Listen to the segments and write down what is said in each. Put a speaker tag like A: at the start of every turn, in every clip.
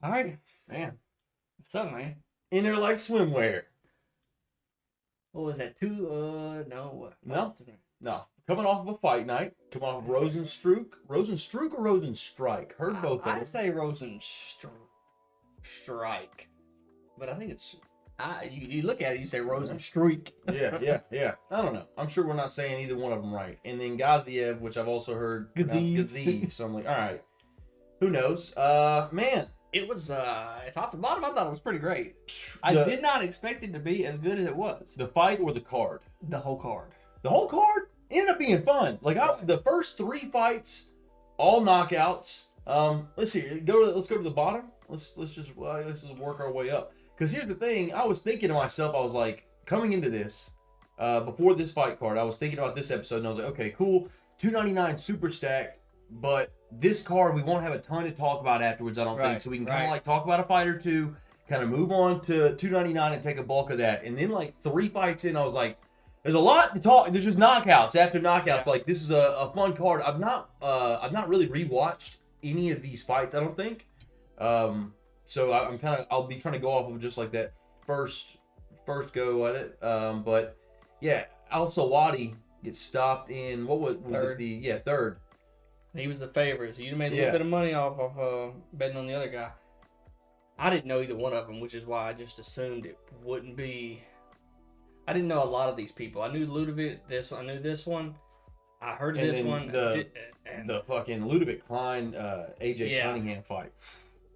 A: All right, man. What's up, man?
B: In there like swimwear.
A: What was that? Two? No. What?
B: No, no. Coming off of a fight night. Coming off of Rozenstruik. Rozenstruik or Rozenstrike? Heard both of
A: I
B: them.
A: say Rozenstruik, but I think it's. You look at it, you say Rozenstruik.
B: Yeah. I don't know. I'm sure we're not saying either one of them right. And then Gaziev, which I've also heard pronounced Gaziev. So I'm like, all right. Who knows? Man.
A: It was top to bottom. I thought it was pretty great. I did not expect it to be as good as it was.
B: The fight or the card?
A: The whole card.
B: The whole card ended up being fun. Like the first 3 fights, all knockouts. Let's see. Let's go to the bottom. Let's just work our way up. Because here's the thing. I was thinking to myself. I was like, coming into this, before this fight card, I was thinking about this episode, and I was like, okay, cool. 299 super stacked, but this card we won't have a ton to talk about afterwards. I don't think so. We can kind of like talk about a fight or two, kind of move on to 299 and take a bulk of that. And then like 3 fights in, I was like, there's a lot to talk. There's just knockouts after knockouts. Yeah. Like this is a fun card. I've not really rewatched any of these fights. I don't think. So I'll be trying to go off of just like that first go at it. But yeah, Al Sawadi gets stopped in was
A: third.
B: Third.
A: He was the favorite, so you made a little bit of money off of betting on the other guy. I didn't know either one of them, which is why I just assumed it wouldn't be. I didn't know a lot of these people. I knew Ludovic. I knew this one. I heard of this one.
B: The fucking Ludovic Klein, AJ Cunningham fight.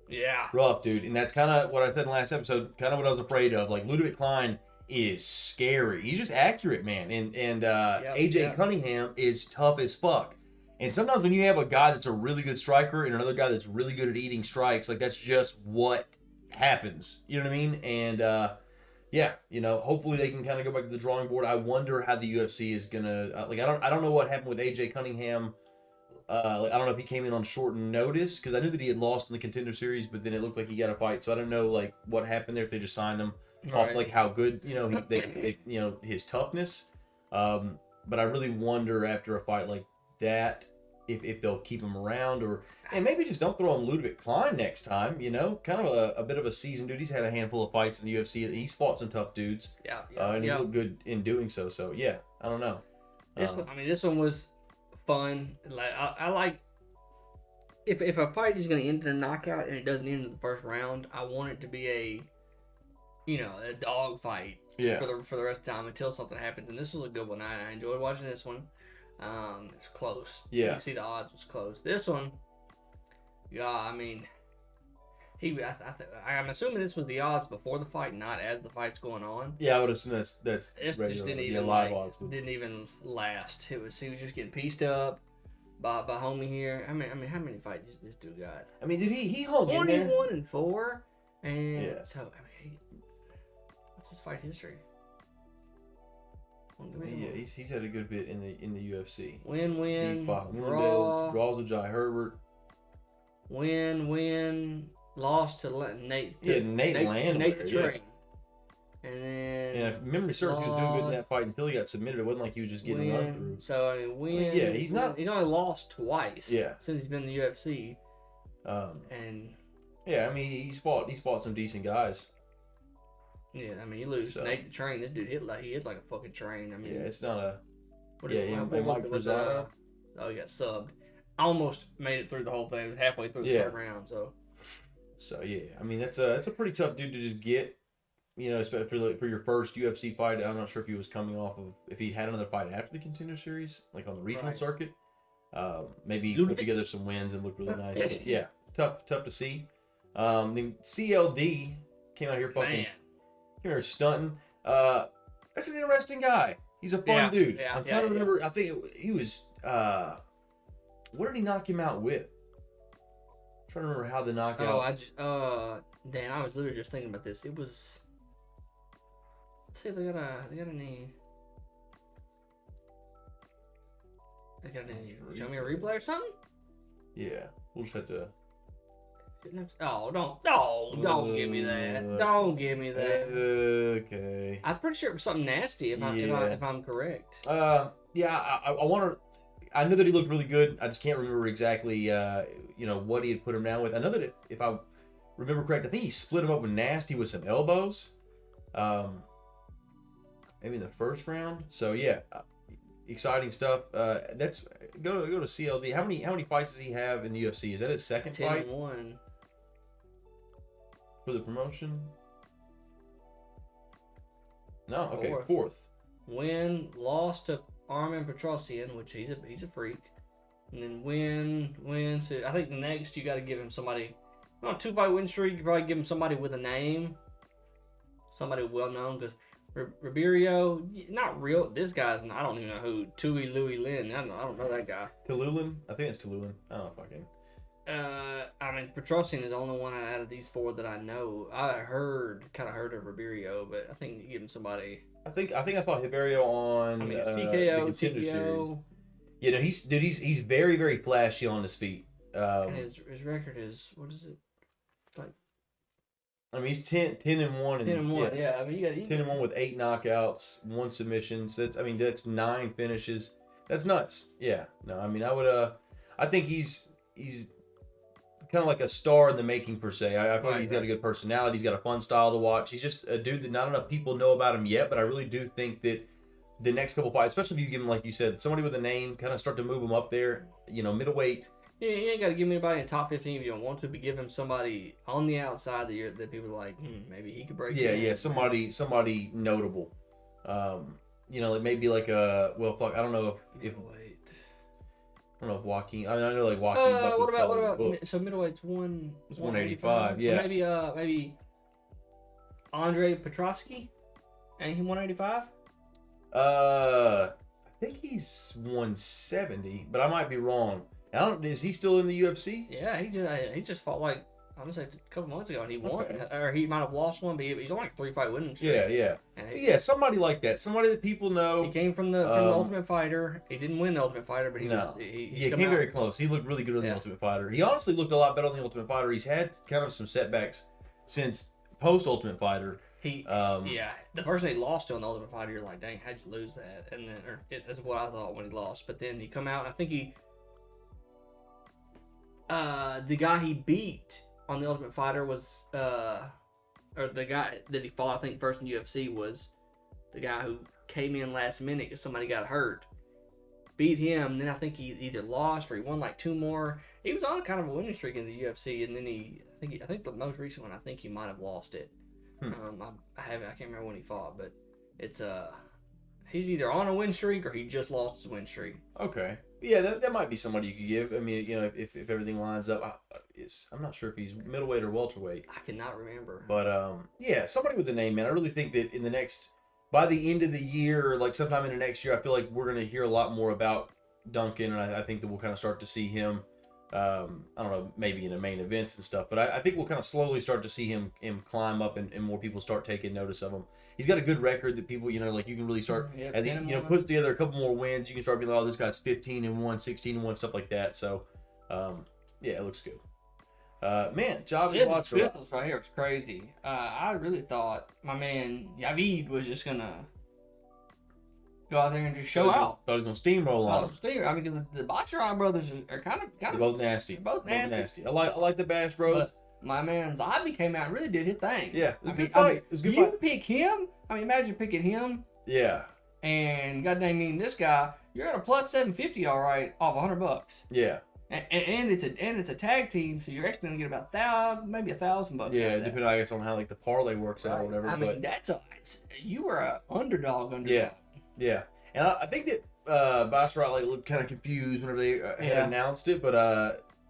A: Yeah.
B: Rough, dude. And that's kind of what I said in the last episode. Kind of what I was afraid of. Like Ludovic Klein is scary. He's just accurate, man. And AJ Cunningham is tough as fuck. And sometimes when you have a guy that's a really good striker and another guy that's really good at eating strikes, like that's just what happens. You know what I mean? And hopefully they can kind of go back to the drawing board. I wonder how the UFC is gonna I don't know what happened with AJ Cunningham. I don't know if he came in on short notice because I knew that he had lost in the Contender Series, but then it looked like he got a fight. So I don't know like what happened there if they just signed him off like how good his toughness. But I really wonder after a fight like that if they'll keep him around and maybe just don't throw him Ludovic Klein next time. Kind of a bit of a seasoned dude. He's had a handful of fights in the UFC. He's fought some tough dudes. And he's looked good in doing so. So yeah, I don't know.
A: This one was fun. Like I like if a fight is going to end in a knockout and it doesn't end in the first round, I want it to be a dog fight for the rest of the time until something happens. And this was a good one. I enjoyed watching this one. It's close.
B: Yeah.
A: You can see the odds was close. This one, I'm assuming this was the odds before the fight, not as the fight's going on.
B: Yeah, I would assume that's
A: this just didn't even
B: live odds.
A: Didn't even last. He was just getting pieced up by homie here. I mean, how many fights this dude got?
B: I mean, did he hung in there?
A: 21-4, and so what's his fight history?
B: Yeah, he's had a good bit in the UFC.
A: Win,
B: draws with Jai Herbert.
A: Win, lost to Nate.
B: Nate
A: the Train. And then
B: if memory serves, he was doing good in that fight until he got submitted. It wasn't like he was just getting run through.
A: So win.
B: Yeah, he's only
A: lost twice.
B: Yeah.
A: Since he's been in the UFC.
B: He's fought some decent guys.
A: Yeah, you lose Nate the Train. This dude hits like a fucking train.
B: It's not a.
A: Mike Brazil. Oh, he got subbed. Almost made it through the whole thing. It was halfway through the third round. So
B: yeah, that's a pretty tough dude to just get. Especially for your first UFC fight. I'm not sure if he was coming off of if he had another fight after the Contender Series, like on the regional circuit. Maybe put together some wins and look really nice. But yeah, tough to see. Then CLD came out here fucking. Came here stunting. That's an interesting guy. He's a fun dude. I'm trying to remember. I think he was. What did he knock him out with? I'm trying to remember how the knockout.
A: Dan, I was literally just thinking about this. It was. Let's see if they got any. They got any? Show me a replay or something?
B: Yeah, we'll just have to.
A: Oh, don't give me that. Don't give me that.
B: Okay.
A: I'm pretty sure it was something nasty if I'm correct.
B: I want to. I know that he looked really good. I just can't remember exactly, what he had put him down with. I know that if I remember correct, I think he split him up with Nasty with some elbows. Maybe in the first round. So yeah, exciting stuff. That's go to CLD. How many fights does he have in the UFC? Is that his second
A: 10
B: fight?
A: 10-1
B: For the promotion? No, okay,
A: Fourth.
B: fourth.
A: Lost to Armin Petrosian, which he's a freak. And then win. So I think the next you got to give him somebody. On a 2-fight win streak, you probably give him somebody with a name, somebody well known. Because Ribeiro, not real. This guy's I don't even know who. Tui Louis Lin. I don't know that guy.
B: Tululan? I think it's Tululan. I don't know if I can.
A: I mean, Petrosian is the only one out of these 4 that I know. I kind of heard of Ribeiro, but I think you give him somebody.
B: I think I saw Ribeiro on
A: TKO,
B: the Contender
A: TKO.
B: Series. You know, he's very, very flashy on his feet.
A: And his record is, what is it? Like,
B: I mean, he's 10-1.
A: 10-1, yeah. I mean, you got
B: 10-1 with 8 knockouts, 1 submission. So that's 9 finishes. That's nuts. Yeah. No, I mean, I think he's kind of like a star in the making per se. I feel like he's got a good personality. He's got a fun style to watch. He's just a dude that not enough people know about him yet, but I really do think that the next couple fights, especially if you give him, like you said, somebody with a name, kind of start to move him up there. You know, middleweight.
A: Yeah, you ain't got to give anybody in the top 15 if you don't want to, but give him somebody on the outside that people are like, maybe he could break.
B: Yeah, somebody notable. You know, it may be like I don't know if I don't know if Joaquin. I know like Joaquin.
A: What about so middleweight's
B: 185? Yeah.
A: So maybe Andre Petrosky, ain't he 185?
B: I think he's 170, but I might be wrong. Is he still in the UFC?
A: Yeah, he just fought like I'm gonna say a couple months ago and he won, or he might have lost one, but he's only like 3-fight winning streak.
B: Yeah, somebody like that, somebody that people know.
A: He came from the Ultimate Fighter. He didn't win the Ultimate Fighter, but he
B: came very close. He looked really good on the Ultimate Fighter. He honestly looked a lot better on the Ultimate Fighter. He's had kind of some setbacks since post Ultimate Fighter.
A: The person he lost to on the Ultimate Fighter, you're like, dang, how'd you lose that? And then that's what I thought when he lost. But then he come out, and I think the guy he beat on the Ultimate Fighter was, or the guy that he fought, I think, first in UFC was the guy who came in last minute because somebody got hurt. Beat him, and then I think he either lost or he won like 2 more. He was on kind of a winning streak in the UFC, and then I think the most recent one, I think he might have lost it. I can't remember when he fought, but it's he's either on a win streak or he just lost his win streak.
B: Okay. Yeah, that might be somebody you could give. I mean, you know, if everything lines up, I'm not sure if he's middleweight or welterweight.
A: I cannot remember.
B: But yeah, somebody with a name, man. I really think that by the end of the year, like sometime in the next year, I feel like we're gonna hear a lot more about Duncan, and I think that we'll kind of start to see him. I don't know, maybe in the main events and stuff, but I think we'll kind of slowly start to see him climb up, and more people start taking notice of him. He's got a good record that people, you know, like you can really start as he, you know, puts together a couple more wins. You can start being like, oh, this guy's 15-1, 16-1, stuff like that. So, yeah, it looks good. Man, Javi
A: Watts right here, it's crazy. I really thought my man Yavid was just gonna go out there and just show out.
B: Thought he was gonna steamroll on him.
A: I mean, because the Bacharach brothers are kind of
B: They're both nasty.
A: Both nasty.
B: I like the Bash Bros.
A: But my man Zabi came out and really did his thing.
B: Yeah, it was a good fight. It was a good fight.
A: Pick him. I mean, imagine picking him.
B: Yeah.
A: And goddamn, this guy, you're at a plus 750, all right, off $100.
B: Yeah.
A: And it's a tag team, so you're actually gonna get about maybe $1,000.
B: Yeah, depending, I guess, on how like the parlay works out or whatever.
A: I mean, you were an underdog.
B: Yeah. And I think that Bacharach like looked kind of confused whenever they had announced it, but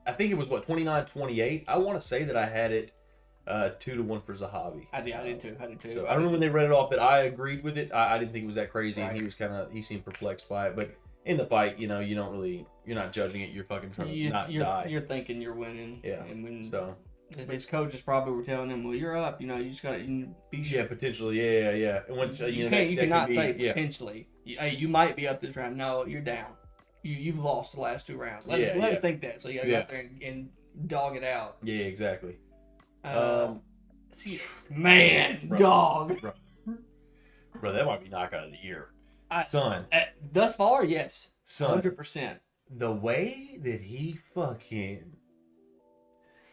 B: I think it was 29-28. I want to say that I had it 2-1 for Zahavi.
A: I did too.
B: So I don't know when they read it off that I agreed with it. I didn't think it was that crazy, and he seemed perplexed by it. But in the fight, you know, you're not judging it. You're fucking trying to not die.
A: You're thinking you're winning.
B: Yeah.
A: And when
B: so
A: his coaches probably were telling him, well, you're up. You know, you just got to be sure.
B: Yeah, potentially. Yeah. And once
A: you cannot say potentially. You might be up this round. No, you're down. You've lost the last 2 rounds. Let him think that. So you got to go out there and dog it out.
B: Yeah, exactly.
A: Dog.
B: Bro, that might be knockout of the year. Son.
A: Thus far, yes.
B: Son.
A: 100%.
B: The way that he fucking...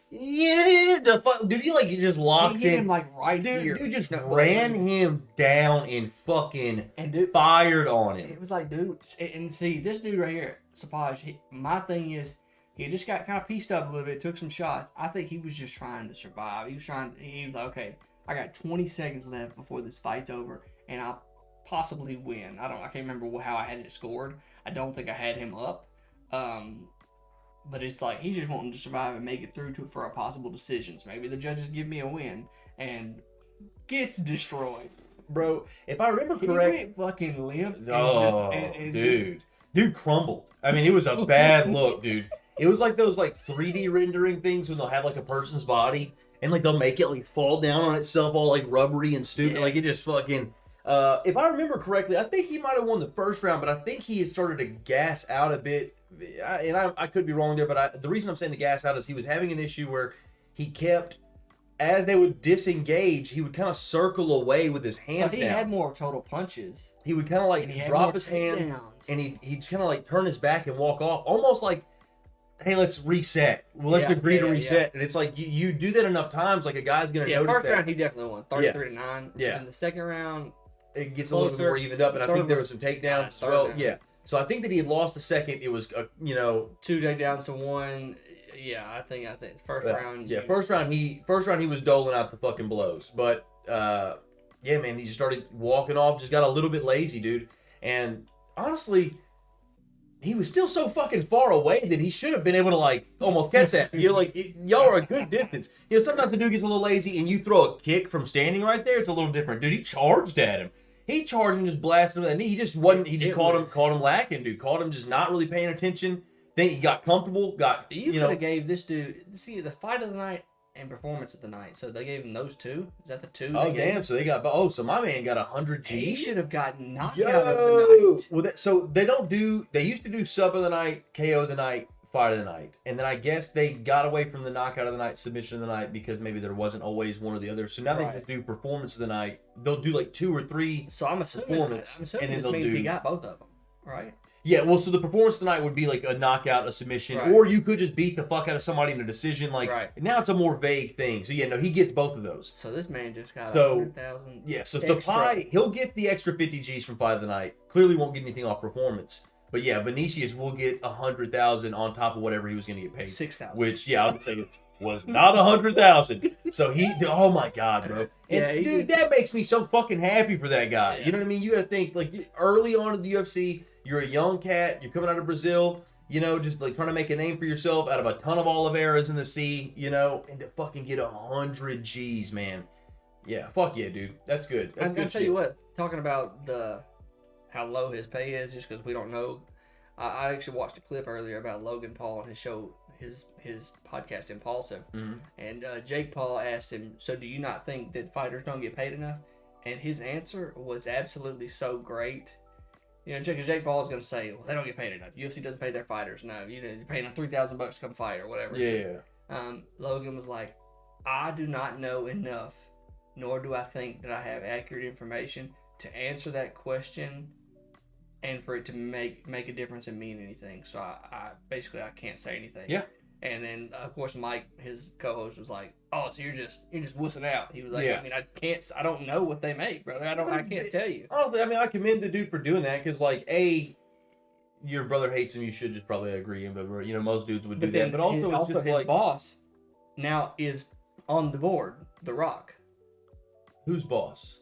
B: Yeah, to fuck, dude. He just locks
A: hit
B: in.
A: him like right here.
B: Dude just ran him down and fucking fired on him.
A: It was like, dude, and see this dude right here, Sapaj. My thing is, he just got kind of pieced up a little bit, took some shots. I think he was just trying to survive. He was like, okay, I got 20 seconds left before this fight's over, and I'll possibly win. I can't remember how I had it scored. I don't think I had him up. But it's like he's just wanting to survive and make it through for a possible decisions. Maybe the judges give me a win and gets destroyed.
B: Bro, if I remember correct,
A: fucking limp.
B: Dude crumbled. I mean, it was a bad look, dude. It was like those 3D rendering things when they'll have like a person's body and like they'll make it like fall down on itself all like rubbery and stupid. Yes. Like it just fucking. If I remember correctly, I think he might have won the first round, but I think he had started to gas out a bit. I could be wrong there, but the reason I'm saying the gas out is he was having an issue where he kept, as they would disengage, he would kind of circle away with his hands down.
A: He had more total punches.
B: He would kind of like drop his hands, and he'd kind of like turn his back and walk off, almost like, hey, let's reset. Well, let's agree to reset. Yeah. And it's like you do that enough times, like a guy's going to notice that.
A: First round, he definitely won, 33-9.
B: Yeah.
A: In the second round,
B: it gets a little bit more evened up, and I think there were some takedowns as well. Round. Yeah. So I think that he had lost the second. It was, 2
A: takedowns to 1. Yeah, I think first round.
B: Yeah, first round he was doling out the fucking blows, but yeah, man, he just started walking off. Just got a little bit lazy, dude. And honestly, he was still so fucking far away that he should have been able to like almost catch that. You're like, y'all are a good distance. Sometimes the dude gets a little lazy, and you throw a kick from standing right there. It's a little different, dude. He charged at him. He charged and just blasted him with that knee. He just wasn't. He just caught him lacking, dude. Caught him just not really paying attention. Think he got comfortable. You
A: could have gave this dude the fight of the night and performance of the night. So they gave him those two. Is that the two?
B: Oh damn! So they got. So my man got 100 G's.
A: He should have gotten knocked out of the night.
B: Well, so they don't do. They used to do sub of the night, KO of the night, fight of the night, and then I guess they got away from the knockout of the night, submission of the night because maybe there wasn't always one or the other. So now they just do performance of the night. They'll do like 2 or 3.
A: So I'm assuming and then this means he got both of them, right?
B: Yeah, well, so the performance tonight would be like a knockout, a submission, or you could just beat the fuck out of somebody in a decision. Now it's a more vague thing. So yeah, no, he gets both of those.
A: So this man just got 100,000.
B: Yeah, so Stapai, he'll get the extra 50 G's from fight of the night. Clearly won't get anything off performance. But yeah, Vinicius will get 100,000 on top of whatever he was going to get paid.
A: 6,000.
B: Which I would say it was not 100,000. So oh my god, bro. And dude, that makes me so fucking happy for that guy. Yeah. You know what I mean? You got to think like early on in the UFC. You're a young cat. You're coming out of Brazil, just like trying to make a name for yourself out of a ton of Oliveras in the sea, and to fucking get 100 G's, man. Yeah, fuck yeah, dude. That's good. That's good.
A: I'll tell you what, talking about how low his pay is, just because we don't know. I actually watched a clip earlier about Logan Paul and his show, his podcast Impulsive, and Jake Paul asked him, "So do you not think that fighters don't get paid enough?" And his answer was absolutely so great. Jake Paul is going to say, well, they don't get paid enough. UFC doesn't pay their fighters. No, you're paying them $3,000 to come fight or whatever.
B: Yeah.
A: Logan was like, I do not know enough, nor do I think that I have accurate information to answer that question and for it to make a difference and mean anything. So I basically can't say anything.
B: Yeah.
A: And then of course Mike, his co-host, was like, "Oh, so you're just wussing out." He was like,
B: yeah.
A: "I mean, I don't know what they make, brother. I can't tell you."
B: Honestly, I mean, I commend the dude for doing that because, like, your brother hates him. You should just probably agree, but most dudes would do that. But also
A: his boss now is on the board. The Rock.
B: Who's boss?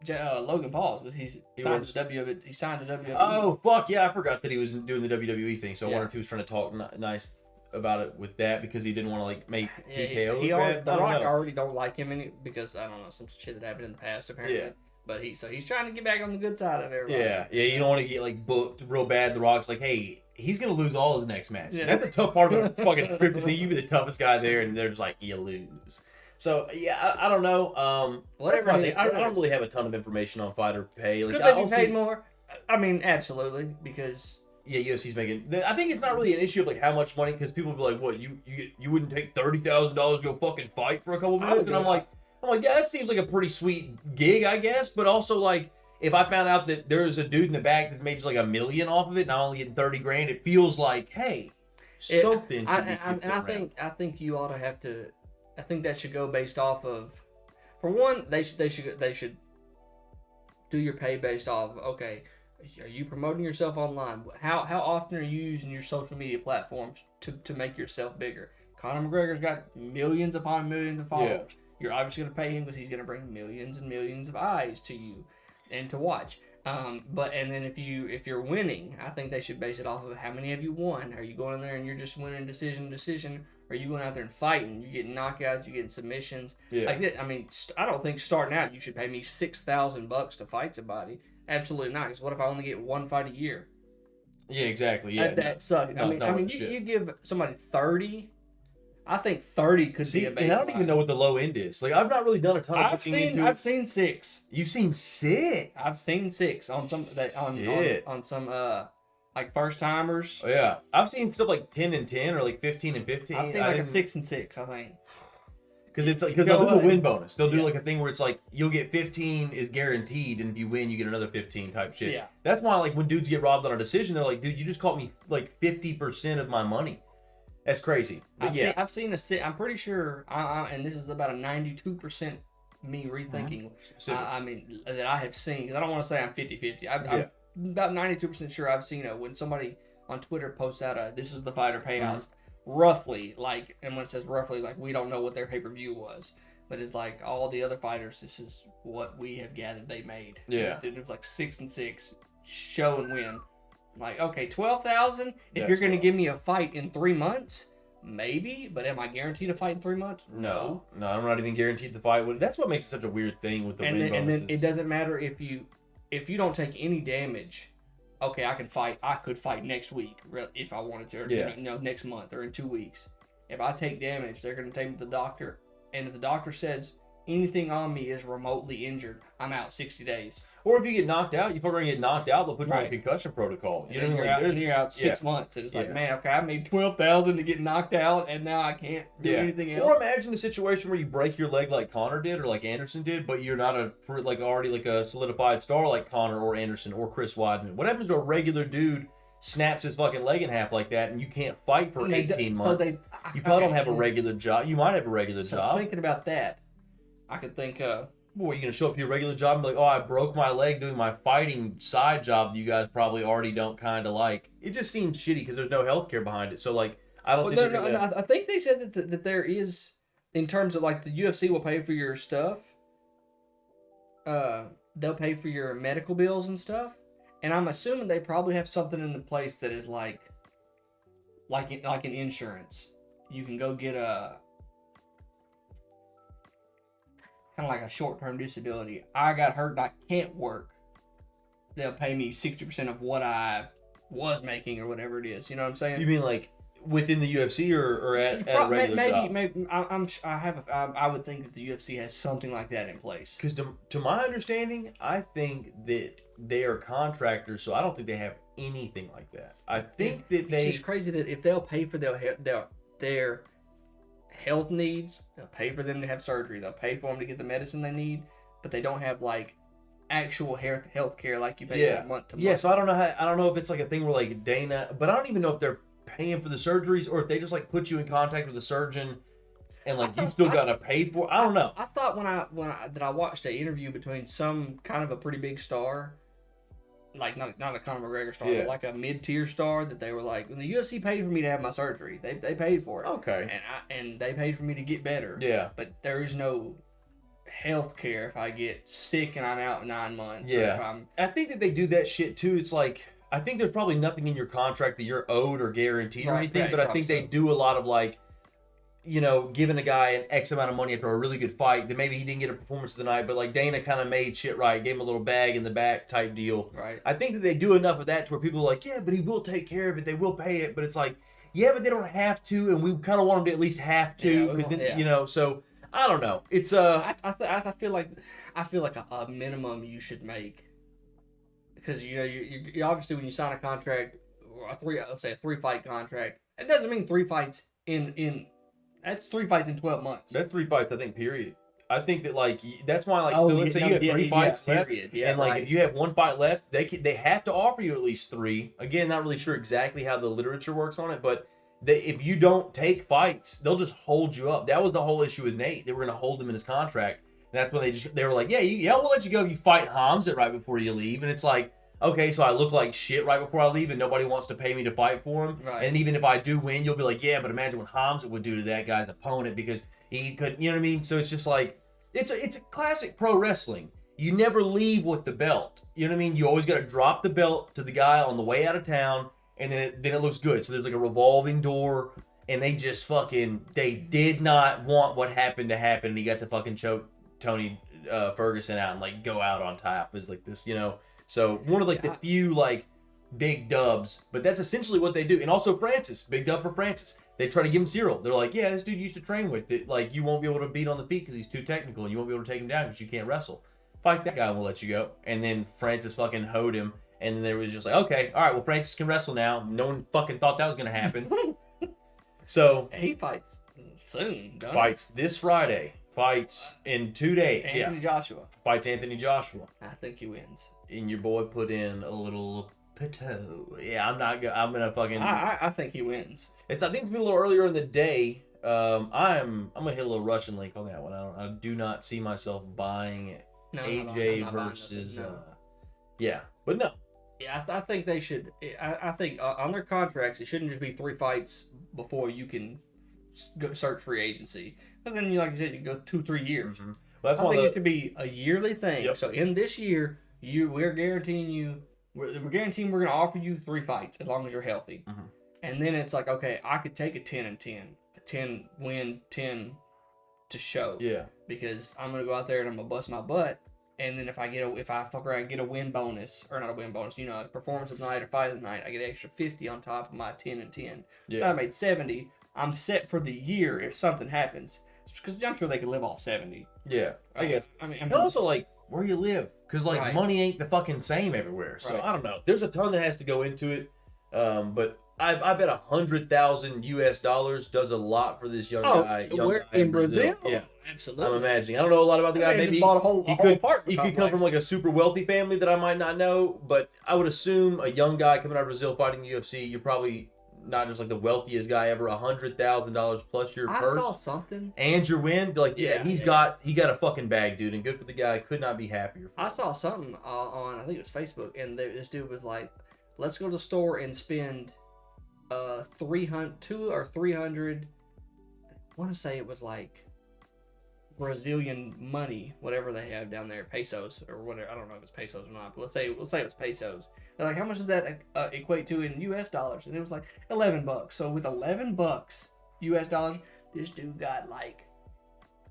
A: Logan Paul, because he signed to WWE.
B: Oh fuck yeah! I forgot that he was doing the WWE thing. So I wonder if he was trying to talk nice about it with that because he didn't want to like make TKO.
A: The Rock already don't like him because I don't know, some shit that happened in the past apparently.
B: Yeah.
A: But he's trying to get back on the good side of everybody.
B: Yeah. You don't want to get like booked real bad. The Rock's like, hey, he's gonna lose all his next match. Yeah. That's the tough part about the fucking scripted thing. You be the toughest guy there, and they're just like, you lose. So yeah, I don't know. Whatever. I don't really have a ton of information on fighter pay.
A: Could they be paid more? I mean, absolutely, because
B: UFC's making. I think it's not really an issue of like how much money, because people will be like, "What you wouldn't take $30,000 to go fucking fight for a couple minutes?" And I'm like, yeah, that seems like a pretty sweet gig, I guess. But also like, if I found out that there's a dude in the back that made just like $1 million off of it, and I'm only getting $30,000, it feels like, hey. soaked in should be flipped around.
A: I think you ought to have to. I think that should go based off of. For one, they should do your pay based off. Okay, are you promoting yourself online? How often are you using your social media platforms to make yourself bigger? Conor McGregor's got millions upon millions of followers. Yeah. You're obviously going to pay him because he's going to bring millions and millions of eyes to you and to watch. But then if you're winning, I think they should base it off of how many have you won. Are you going in there and you're just winning decision? Or are you going out there and fighting? You're getting knockouts, you're getting submissions.
B: Yeah.
A: Like that. I mean, I don't think starting out you should pay me $6,000 to fight somebody. Absolutely not. Because what if I only get one fight a year?
B: Yeah, exactly. Yeah,
A: that sucks. I mean, you give somebody 30. I think 30 could be a baseline.
B: And I don't even know what the low end is. Like, I've not really done a ton of looking into it.
A: I've seen 6.
B: You've seen 6?
A: I've seen 6 on some on some like first timers.
B: Oh, yeah, I've seen stuff like 10 and 10 or like 15 and 15.
A: I think like a 6 and 6. I think
B: because they'll do the win bonus. They'll do like a thing where it's like you'll get 15 is guaranteed, and if you win, you get another 15 type shit.
A: Yeah,
B: that's why like when dudes get robbed on a decision, they're like, dude, you just caught me like 50% of my money. That's crazy. But
A: I've seen I'm pretty sure, and this is about a 92% me rethinking. I mean, that I have seen, because I don't want to say I'm 50-50. I'm about 92% sure I've seen when somebody on Twitter posts out this is the fighter payouts, roughly, like, and when it says roughly, like, we don't know what their pay-per-view was, but it's like all the other fighters, this is what we have gathered they made.
B: Yeah.
A: It was like 6 and 6, show and win. Like, okay, 12,000. If you're going to give me a fight in 3 months, maybe. But am I guaranteed a fight in 3 months?
B: No, I'm not even guaranteed the fight. That's what makes it such a weird thing with the win bonuses.
A: And then it doesn't matter if you don't take any damage. Okay, I could fight next week if I wanted to, or next month or in 2 weeks. If I take damage, they're going to take me to the doctor, and if the doctor says anything on me is remotely injured, I'm out 60 days.
B: Or if you get knocked out, you fucking get knocked out, they'll put you on a concussion protocol.
A: You know, you're out 6 months. And it's like, man, okay, I made $12,000 to get knocked out, and now I can't do anything else.
B: Or imagine a situation where you break your leg like Conor did, or like Anderson did, but you're not already a solidified star like Conor or Anderson or Chris Weidman. What happens to a regular dude snaps his fucking leg in half like that, and you can't fight for 18 months? You probably don't have a regular job. You might have a regular job.
A: Thinking about that, I could think,
B: boy, you gonna show up to your regular job and be like, oh, I broke my leg doing my fighting side job that you guys probably already don't kind of like. It just seems shitty because there's no healthcare behind it. So like, I don't think.
A: No, I think they said that there is, in terms of like the UFC will pay for your stuff. They'll pay for your medical bills and stuff, and I'm assuming they probably have something in the place that is like an insurance. You can go get a. Kind of like a short-term disability. I got hurt and I can't work. They'll pay me 60% of what I was making or whatever it is. You know what I'm saying?
B: You mean like within the UFC or at a regular job?
A: Maybe. I would think that the UFC has something like that in place.
B: Because to my understanding, I think that they are contractors, so I don't think they have anything like that. I think
A: it's just crazy that if they'll pay for their health needs, they'll pay for them to have surgery, they'll pay for them to get the medicine they need, but they don't have like actual health care like you pay month to month.
B: Yeah, so I don't know if it's like a thing where like Dana, but I don't even know if they're paying for the surgeries or if they just like put you in contact with a surgeon and like you still gotta pay for. I don't know.
A: I thought when I watched an interview between some kind of a pretty big star, like not a Conor McGregor star, but like a mid-tier star, that they were like, when the UFC paid for me to have my surgery, they paid for it.
B: Okay.
A: And they paid for me to get better.
B: Yeah.
A: But there is no health care if I get sick and I'm out 9 months.
B: Yeah. I think that they do that shit too. It's like, I think there's probably nothing in your contract that you're owed or guaranteed or anything, but I think they do a lot of like, you know, giving a guy an X amount of money after a really good fight, that maybe he didn't get a performance of the night, but like Dana kind of made shit right, gave him a little bag in the back type deal.
A: Right.
B: I think that they do enough of that to where people are like, yeah, but he will take care of it, they will pay it, but it's like, yeah, but they don't have to, and we kind of want them to at least have to, because then, you know, so I don't know. It's I
A: feel like a minimum you should make, because you know you obviously when you sign a contract, let's say a 3-fight contract, it doesn't mean 3 fights in. That's 3 fights in 12 months.
B: That's 3 fights, I think, period. I think that, like, that's why, like, let's say you have 3 fights left, and, like, if you have 1 fight left, they have to offer you at least 3. Again, not really sure exactly how the literature works on it, but if you don't take fights, they'll just hold you up. That was the whole issue with Nate. They were going to hold him in his contract. And that's when they were like, yeah, we'll let you go if you fight Hamzat right before you leave. And it's like, okay, so I look like shit right before I leave and nobody wants to pay me to fight for him.
A: Right.
B: And even if I do win, you'll be like, yeah, but imagine what Hamzat would do to that guy's opponent because he could, you know what I mean? So it's just like, it's a classic pro wrestling. You never leave with the belt. You know what I mean? You always got to drop the belt to the guy on the way out of town, and then it looks good. So there's like a revolving door, and they did not want what happened to happen, and he got to fucking choke Tony Ferguson out and like go out on top. Is like this, you know. So one of like the few like big dubs, but that's essentially what they do. And also Francis, big dub for Francis. They try to give him Cyril. They're like, yeah, this dude used to train with it. Like you won't be able to beat on the feet because he's too technical, and you won't be able to take him down because you can't wrestle. Fight that guy and we'll let you go. And then Francis fucking hoed him. And then there was just like, okay, all right, well, Francis can wrestle now. No one fucking thought that was going to happen. So.
A: He fights soon,
B: fights this Friday. Fights in 2 days.
A: Anthony Joshua.
B: Fights Anthony Joshua.
A: I think he wins.
B: And your boy put in a little Pateau. Yeah, I'm going to fucking.
A: I think he wins.
B: I think it's been a little earlier in the day. I'm gonna hit a little Russian link on that one. I do not see myself buying it. AJ versus yeah, but no.
A: Yeah, I think they should. I think on their contracts, it shouldn't just be 3 fights before you can go search free agency. Because then, like you said, you go 2-3 years.
B: Mm-hmm. Well, that's
A: I think it should be a yearly thing. Yep. So in this year, we're guaranteeing we're going to offer you 3 fights as long as you're healthy.
B: Mm-hmm.
A: And then it's like, okay, I could take a 10-10, a 10 win, 10 to show.
B: Yeah.
A: Because I'm gonna go out there and I'm gonna bust my butt, and then if I fuck around and get a win bonus, or not a win bonus, a performance of the night or fight of the night, I get an extra 50 on top of my 10-10.
B: Yeah.
A: So I made 70. I'm set for the year if something happens, because I'm sure they could live off 70.
B: Yeah, I guess.
A: I mean,
B: and also like where you live, because like
A: right.
B: money ain't the fucking same everywhere. So
A: right.
B: I don't know. There's a ton that has to go into it, but. I bet $100,000 does a lot for this young guy.
A: In Brazil?
B: Yeah,
A: absolutely.
B: I'm imagining. I don't know a lot about the guy. Maybe
A: he bought a whole apartment.
B: He could come from like a super wealthy family that I might not know. But I would assume a young guy coming out of Brazil fighting the UFC, you're probably not just like the wealthiest guy ever. $100,000 plus your purse.
A: I saw something.
B: And your win. Like he got a fucking bag, dude, and good for the guy. Could not be happier.
A: I saw something on I think it was Facebook, and this dude was like, "Let's go to the store and spend." 200 or 300. I want to say it was like Brazilian money, whatever they have down there, pesos or whatever. I don't know if it's pesos or not, but let's say it was pesos. They're like, how much does that equate to in U.S. dollars? And it was like $11. So with $11 U.S. dollars, this dude got like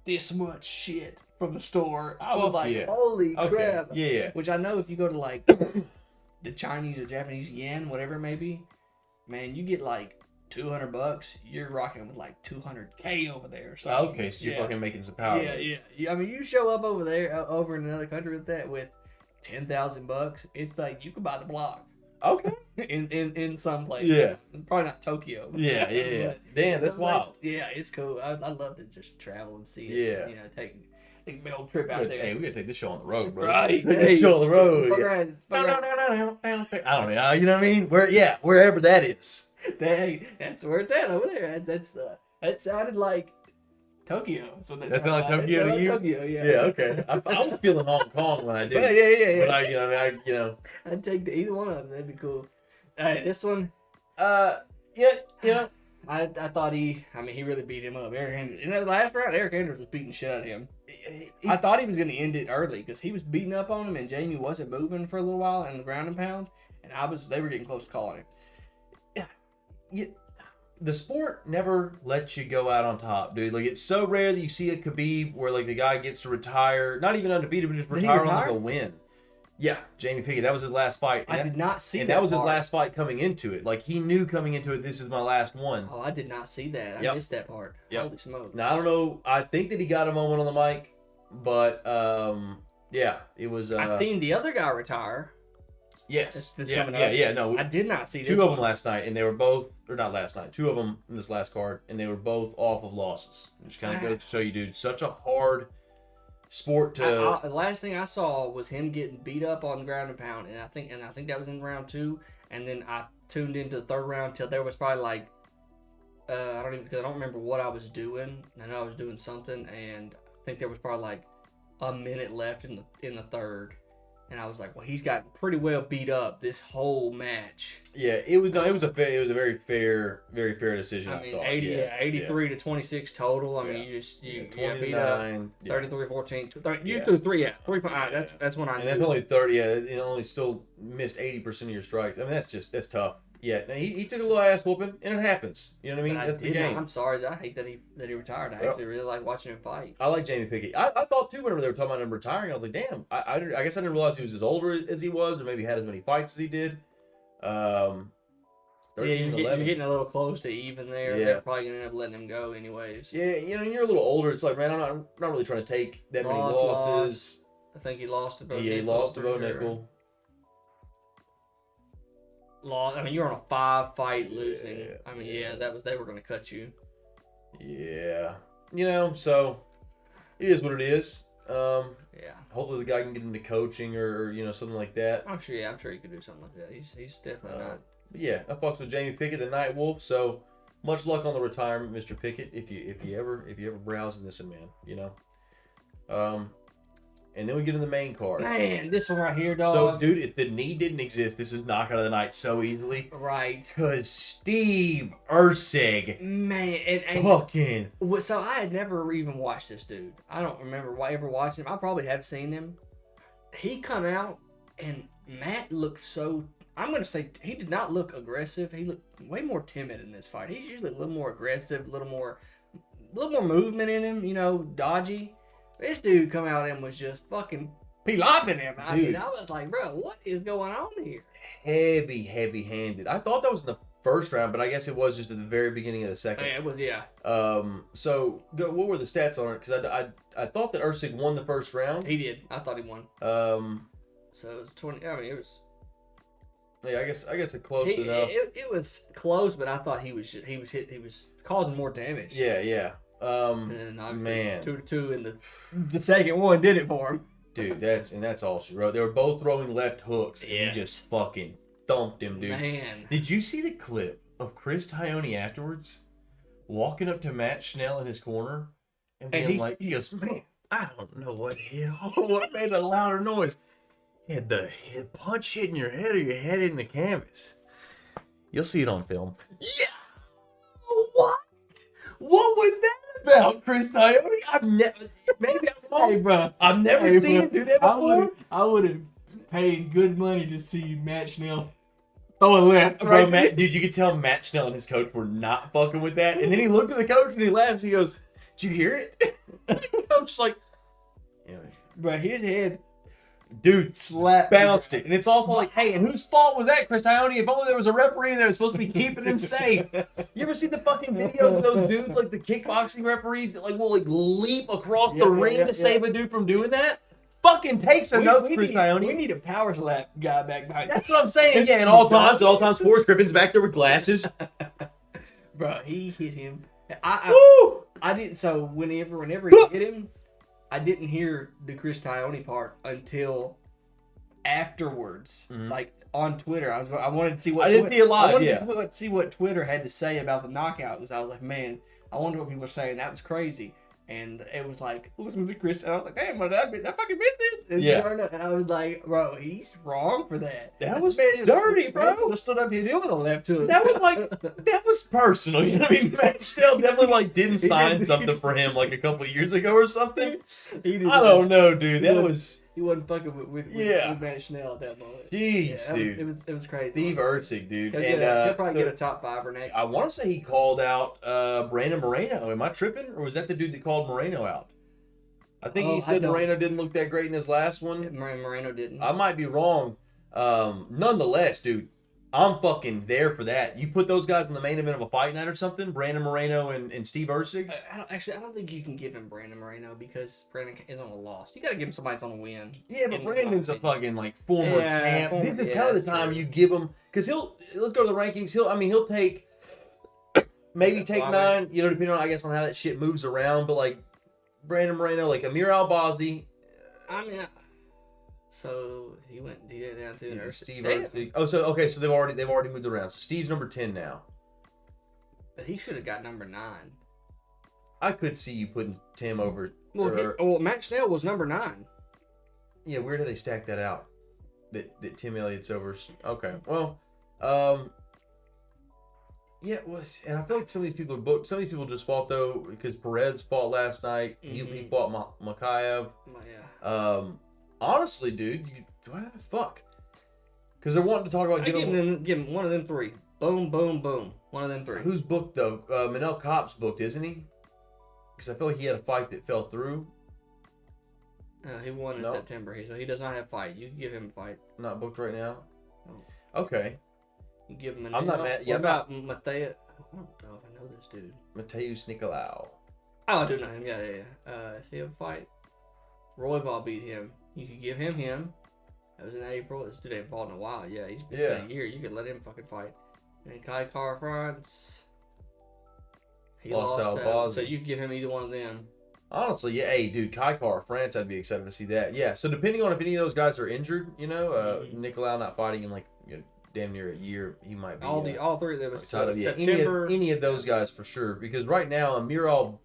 A: this much shit from the store. I was like, holy crap!
B: Yeah.
A: Which I know if you go to like the Chinese or Japanese yen, whatever it may be. Man, you get like $200, you're rocking with like 200K over there. So
B: okay, so you're fucking making some power.
A: Yeah. I mean, you show up over there, over in another country with that with $10,000. It's like you can buy the block.
B: Okay.
A: in some places.
B: Yeah.
A: Probably not Tokyo.
B: Yeah. Damn, that's wild.
A: Yeah, it's cool. I love to just travel and see
B: it.
A: Yeah. Take a big old trip out there.
B: Hey, we gotta take this show on the road, bro.
A: Right.
B: Take this show on the road.
A: No.
B: I don't know. You know what I mean? Wherever that is.
A: That's where it's at over there. That sounded like Tokyo.
B: That's not like Tokyo to you?
A: Tokyo, yeah.
B: Yeah, okay. I was feeling Hong Kong when I did.
A: Yeah.
B: But
A: I'd take either one of them. That'd be cool. This one.
B: Yeah.
A: I thought he really beat him up. Eric Andrews. In that last round, Eric Andrews was beating shit out of him. I thought he was going to end it early because he was beating up on him and Jamie wasn't moving for a little while in the ground and pound. And they were getting close to calling him.
B: Yeah. The sport never lets you go out on top, dude. Like, it's so rare that you see a Khabib where, like, the guy gets to retire, not even undefeated, but just retire on, like, a win. Yeah, Jamie Pickett. That was his last fight.
A: I did not see that.
B: And that was his last fight coming into it. Like, he knew coming into it, this is my last one.
A: Oh, I did not see that. I missed that part.
B: Yep.
A: Holy smokes.
B: Now, I don't know. I think that he got a moment on the mic, but, yeah, it was...
A: I seen the other guy retire.
B: Yes.
A: No, I did not see
B: two of them last night, and they were both, or not last night, two of them in this last card, and they were both off of losses. It just kind of goes to show you, dude, such a hard sport to.
A: The last thing I saw was him getting beat up on the ground and pound, and I think that was in round 2, and then I tuned into the third round till there was probably like I don't even, because I don't remember what I was doing. I know I was doing something, and I think there was probably like a minute left in the third, and I was like, well, he's got pretty well beat up this whole match.
B: Yeah, it was a very fair decision.
A: I mean,
B: thought.
A: 83 to 26 total. I mean, you beat up 33-14. You threw three. 3 points. That's when I.
B: And that's only 30. Yeah, it only still missed 80% of your strikes. I mean, that's tough. Yeah, now he took a little ass whooping, and it happens. You know what I mean? That's the game.
A: I'm sorry. I hate that he retired. I actually really like watching him fight.
B: I like Jamie Pickett. I thought too whenever they were talking about him retiring, I was like, damn. I guess I didn't realize he was as older as he was, or maybe had as many fights as he did. 13,
A: you're getting a little close to even there.
B: Yeah.
A: They're probably gonna end up letting him go anyways.
B: Yeah, you're a little older. It's like, man, I'm not really trying to take that many losses.
A: I think he lost to Bo Nickel.
B: Yeah, he lost to Bo Nickel.
A: I mean, you're on a 5-fight losing. I mean, they were going to cut you.
B: Yeah, so it is what it is. Hopefully the guy can get into coaching or something like that.
A: I'm sure he could do something like that. He's definitely not.
B: But yeah, I fucks with Jamie Pickett, the Night Wolf. So much luck on the retirement, Mr. Pickett. If you ever browsing this, man, And then we get in the main card.
A: Man, this one right here, dog.
B: So, dude, if the knee didn't exist, this is knockout of the night so easily.
A: Right.
B: Because Steve Erceg.
A: Man. And
B: fucking.
A: So, I had never even watched this dude. I don't remember ever watching him. I probably have seen him. He come out, and Matt looked so... I'm going to say he did not look aggressive. He looked way more timid in this fight. He's usually a little more aggressive, a little more movement in him, dodgy. This dude come out and was just fucking lopping him. I mean, I was like, bro, what is going on here?
B: Heavy-handed. I thought that was in the first round, but I guess it was just at the very beginning of the second.
A: Yeah, it was, yeah.
B: So, what were the stats on it? Because I thought that Erceg won the first round.
A: He did. I thought he won. So it was 20. I mean, it was.
B: Yeah, I guess it close enough.
A: It was close, but I thought he was causing more damage.
B: Yeah.
A: And
B: man,
A: 2-2 in the second one did it for him.
B: Dude, that's all she wrote. They were both throwing left hooks, and he just fucking thumped him, dude.
A: Man,
B: did you see the clip of Chris Tione afterwards, walking up to Matt Schnell in his corner, and being he goes, man, I don't know what made a louder noise. He had the punch hitting your head or your head in the canvas. You'll see it on film. Yeah. What? What was that about, Chris Tione? I've never. Maybe I'm wrong.
A: Hey, bro.
B: I've never seen him do that before.
A: I would have paid good money to see Matt Schnell throw a left.
B: Bro, dude, you could tell Matt Schnell and his coach were not fucking with that. And then he looked at the coach and he laughs. He goes, "Did you hear it?" And the coach's like,
A: bro, his head.
B: Dude, bounced it. And it's also like, hey, and whose fault was that, Chris Tione? If only there was a referee in there that was supposed to be keeping him safe. You ever see the fucking videos of those dudes, like the kickboxing referees that will leap across the ring to save a dude from doing that? Fucking take some notes, Chris Tione.
A: We need a power slap guy back behind.
B: That's what I'm saying. Yeah, at all times, Forrest Griffin's back there with glasses.
A: Bro, he hit him. I didn't. So whenever he hit him, I didn't hear the Chris Tione part until afterwards, like on Twitter. I wanted to see what
B: I didn't see it live.
A: I wanted to see what Twitter had to say about the knockout. Because I was like, man, I wonder what people are saying. That was crazy. And it was like, listen to Chris. And I was like, damn, I fucking missed this. And I was like, bro, he's wrong for that.
B: That was dirty, bro.
A: Stood up here doing a left hook.
B: That was personal. You know what I mean? Matt Schnell definitely didn't sign something for him like a couple of years ago or something. I don't know, dude. He wasn't fucking with Matt Schnell at that moment. Jeez, dude.
A: It was crazy.
B: Steve Erceg, dude.
A: He'll probably get a top 5 next.
B: I want to say he called out Brandon Moreno. Am I tripping? Or was that the dude that called Moreno out? I think he said Moreno didn't look that great in his last one.
A: Moreno didn't.
B: I might be wrong. Nonetheless, dude, I'm fucking there for that. You put those guys in the main event of a fight night or something, Brandon Moreno and Steve Erceg.
A: I don't think you can give him Brandon Moreno because Brandon is on a loss. You got to give him somebody that's on a win.
B: Yeah, but Brandon's a fucking former champ. This is kind of the time you give him, because let's go to the rankings. He'll take maybe take 9. Depending on on how that shit moves around. But Brandon Moreno, Amir Al-Bazdi.
A: So he went down to
B: Steve Erceg. Oh, so they've already moved around. So Steve's number 10 now.
A: But he should have got number 9.
B: I could see you putting Tim over.
A: Well, Matt Snell was number 9.
B: Yeah, where do they stack that out? That Tim Elliott's over. Okay, well, yeah, it was, and I feel like some of these people are booked. Some of these people just fought though because Perez fought last night. He fought Makayev.
A: Yeah.
B: Honestly, dude, fuck. Because they're wanting to talk about
A: give him one of them 3. Boom, boom, boom. One of them 3.
B: Who's booked though? Manel Kopp's booked, isn't he? Because I feel like he had a fight that fell through.
A: He won in September, so he does not have a fight. You can give him a fight.
B: Not booked right now.
A: No.
B: Okay.
A: You give him a.
B: I'm not mad.
A: What about Mateo? I don't know if I know this dude.
B: Mateus Nicolau.
A: Oh, I do know him. Yeah. If he have a fight, Royval beat him. You could give him. That was in April. This dude ain't fought in a while. Yeah, it's been a year. You could let him fucking fight. And Kai Car France. He lost. So you could give him either one of them.
B: Honestly, yeah. Hey, dude, Kai Car France, I'd be excited to see that. Yeah. So depending on if any of those guys are injured, Nicolau not fighting in damn near a year, he might be.
A: All 3 of them.
B: September. Any of those guys for sure. Because right now, Amiral.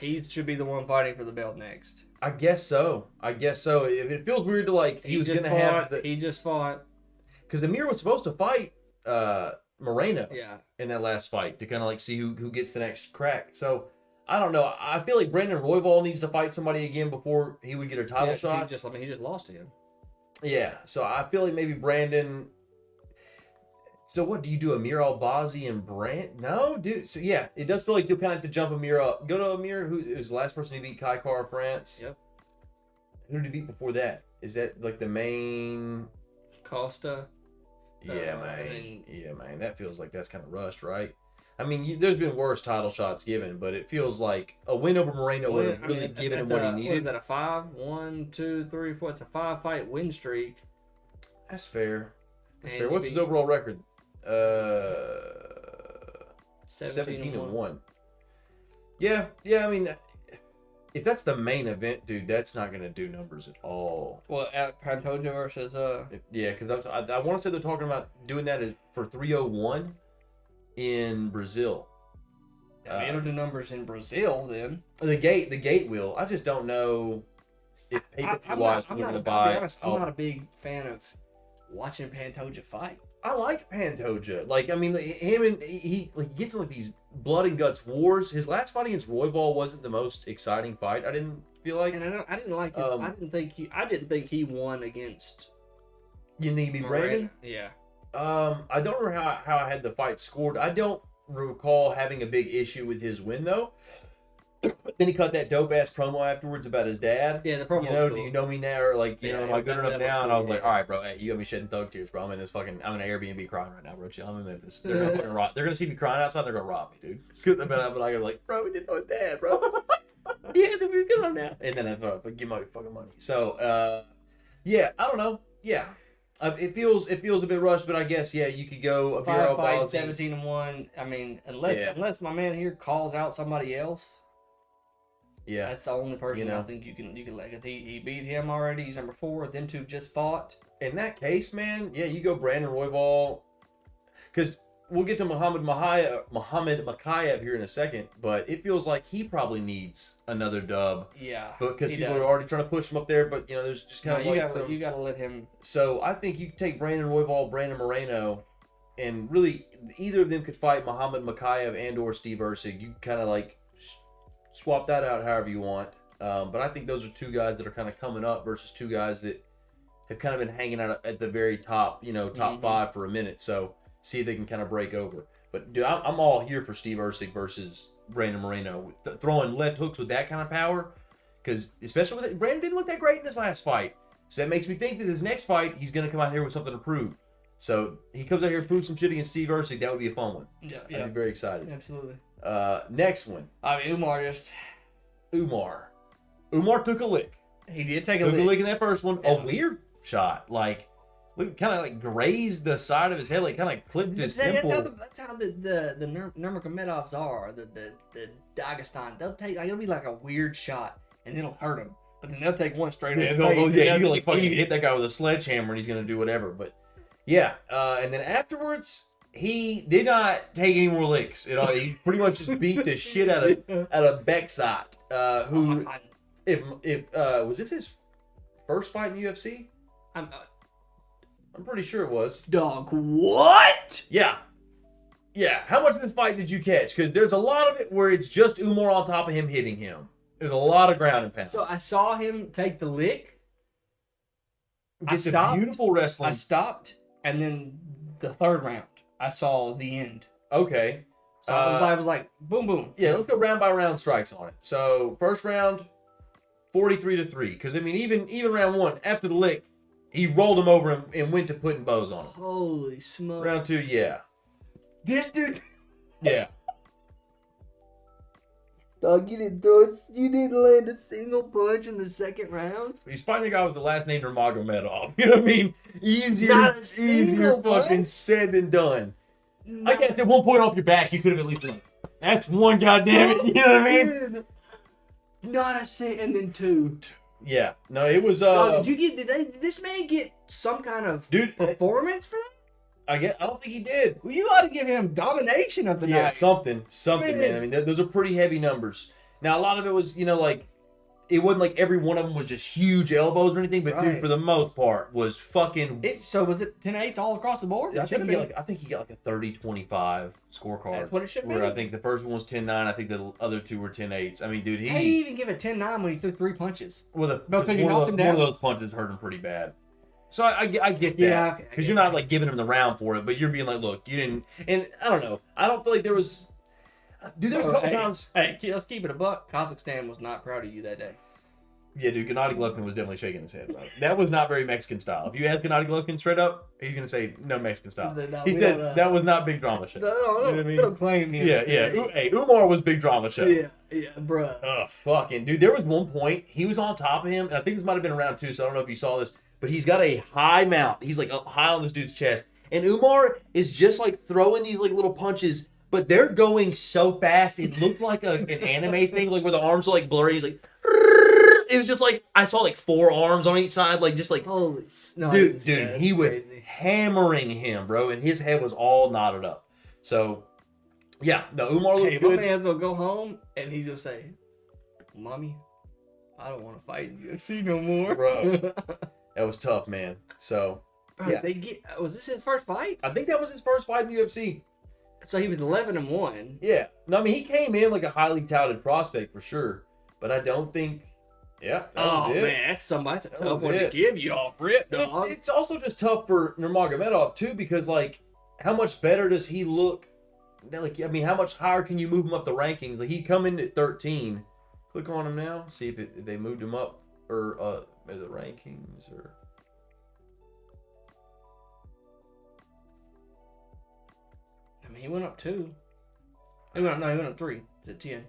A: He should be the one fighting for the belt next.
B: I guess so. It feels weird to he was gonna have.
A: He just fought.
B: Because Amir was supposed to fight Moreno.
A: Yeah.
B: In that last fight to kind of see who gets the next crack. So. I don't know. I feel like Brandon Royval needs to fight somebody again before he would get a title shot.
A: He just lost again.
B: Yeah. So I feel like maybe Brandon. So what do you do? Amir Albazi and Brand? No, dude. So yeah, it does feel like you'll kind of have to jump Amir up. Go to Amir, who is the last person to beat Kai Car France.
A: Yep.
B: Who did he beat before that? Is that the main?
A: Costa.
B: Yeah, man. That feels like that's kind of rushed, right? I mean, there's been worse title shots given, but it feels like a win over Moreno would have really given him what he needed.
A: What is that, a 5? 1, 2, 3, 4. It's a 5-fight win streak.
B: That's fair. What's his overall record? 17-1. Yeah. I mean, if that's the main event, dude, that's not gonna do numbers at all.
A: Well, at Pantoja versus
B: Yeah, because I want to say they're talking about doing that for 301. In Brazil.
A: I mean, it'll do numbers in Brazil then.
B: The gate will. I just don't know if pay-per-view-wise we're going to buy.
A: I'm not a big fan of watching Pantoja fight.
B: I like Pantoja. Him and he gets in these blood and guts wars. His last fight against Royval wasn't the most exciting fight. I didn't feel like.
A: And I didn't like it. I didn't think he won against.
B: You think he beat Brandon?
A: Yeah.
B: I don't remember how I had the fight scored. I don't recall having a big issue with his win though. Then he cut that dope ass promo afterwards about his dad.
A: Yeah, the promo.
B: Cool. Do you know me now? Or am I good enough now? And I was like, all right, bro, hey, you got me shedding thug tears, bro. I'm in an Airbnb crying right now, bro. Chill. I'm in Memphis. They're gonna see me crying outside. They're gonna rob me, dude. But I gotta bro, we didn't know his dad, bro. Yeah, so he's good enough now. And then I thought, give my fucking money. So, yeah, I don't know. Yeah. It feels a bit rushed, but I guess you could go
A: 5-fight, 17-1. I mean, unless my man here calls out somebody else, that's the only person I think you can let. Cause he beat him already. He's number 4. Them 2 just fought.
B: In that case, man, you go Brandon Royval, because we'll get to Muhammad Makayev here in a second, but it feels like he probably needs another dub.
A: Yeah.
B: Because people are already trying to push him up there, but there's just kind of
A: you gotta let him.
B: So I think you take Brandon Royval, Brandon Moreno, and really either of them could fight Muhammad Makayev and or Steve Erceg. You kind of swap that out however you want. But I think those are 2 guys that are kind of coming up versus 2 guys that have kind of been hanging out at the very top, top 5 for a minute. So see if they can kind of break over. But dude, I'm all here for Steve Erceg versus Brandon Moreno. Throwing left hooks with that kind of power, because especially with Brandon didn't look that great in his last fight. So that makes me think that his next fight he's going to come out here with something to prove. So he comes out here and proves some shit against Steve Erceg. That would be a fun one.
A: Yeah.
B: I'd be very excited.
A: Absolutely.
B: Next one.
A: I mean,
B: Umar took a lick.
A: He did take
B: a lick in that first one.
A: Yeah.
B: A weird shot, kind of grazed the side of his head, kind of clipped his temple.
A: That's how the Nurmagomedovs are. The Dagestan. They'll take it'll be like a weird shot, and it'll hurt him. But then they'll take one straight.
B: Yeah, you can fucking hit that guy with a sledgehammer, and he's gonna do whatever. But yeah, and then afterwards, he did not take any more licks at all. He pretty much just beat the shit out of Bexot, who, if was this his first fight in the UFC? I'm pretty sure it was.
A: Dog, what?
B: Yeah. How much of this fight did you catch? Because there's a lot of it where it's just Umar on top of him hitting him. There's a lot of ground and pound.
A: So I saw him take the lick.
B: It's a beautiful wrestling.
A: I stopped, and then the third round, I saw the end.
B: Okay.
A: So I was like, boom, boom.
B: Yeah, let's go round by round strikes on it. So first round, 43-3. Because I mean, even round one, after the lick, he rolled him over and went to putting bows on him.
A: Holy smoke.
B: Round two, yeah.
A: This dude.
B: Yeah.
A: Dog, you didn't land a single punch in the second round.
B: He's fighting a guy with the last name Nurmagomedov. You know what I mean? Easier fucking said than done. I guess at one point off your back, you could have at least been like, that's one goddamn it. You know what I mean?
A: Not a cent, and then two.
B: Yeah. No, it was.
A: Dog, did this man get some kind of performance for that?
B: I don't think he did.
A: Well, you ought to give him domination of the night.
B: Yeah, something, man. I mean, those are pretty heavy numbers. Now, a lot of it was, like, it wasn't like every one of them was just huge elbows or anything, but dude, for the most part, was fucking.
A: So was it 10-8 all across the board?
B: I think he got like a 30-25 scorecard.
A: That's what it should be.
B: Where I think the first one was 10-9. I think the other two were 10-8s. I mean, dude,
A: how do you even give a 10-9 when he took 3 punches?
B: Well, one of those punches hurt him pretty bad. So I get that.
A: Yeah,
B: because you're not like giving him the round for it, but you're being like, look, you didn't. And I don't know. I don't feel like there was. Dude, there was a couple times.
A: Hey, let's keep it a buck. Kazakhstan was not proud of you that day.
B: Yeah, dude, Gennady Golovkin was definitely shaking his head about it. That was not very Mexican style. If you ask Gennady Golovkin straight up, he's gonna say no Mexican style. He said that was not big drama show.
A: No, you know what I mean? Don't claim him.
B: Yeah. Hey, Umar was big drama show.
A: Yeah, bruh.
B: Oh, fucking dude. There was one point he was on top of him, and I think this might have been around 2. So I don't know if you saw this. But he's got a high mount. He's like up high on this dude's chest. And Umar is just like throwing these like little punches, but they're going so fast. It looked like an anime thing, like where the arms are like blurry. He's like, it was just like, I saw like 4 arms on each side, like just like,
A: holy no,
B: dude, he was hammering him, bro. And his head was all knotted up. So, yeah, no, Umar looked good.
A: My man's gonna go home and he's gonna say, Mommy, I don't want to fight in UFC no more.
B: Bro. That was tough, man. So, yeah.
A: Was this his first fight?
B: I think that was his first fight in the UFC.
A: So he was 11-1.
B: Yeah. No, I mean, he came in like a highly touted prospect for sure. But I don't think... Yeah, that was it.
A: Man, that's a tough one to give you off rip, dog.
B: It's also just tough for Nurmagomedov, too, because, like, how much better does he look? Like, I mean, how much higher can you move him up the rankings? Like, he come in at 13. Click on him now. See if they moved him up. Or, the rankings, or...
A: I mean, he went up 2. He went up 3. He's at 10.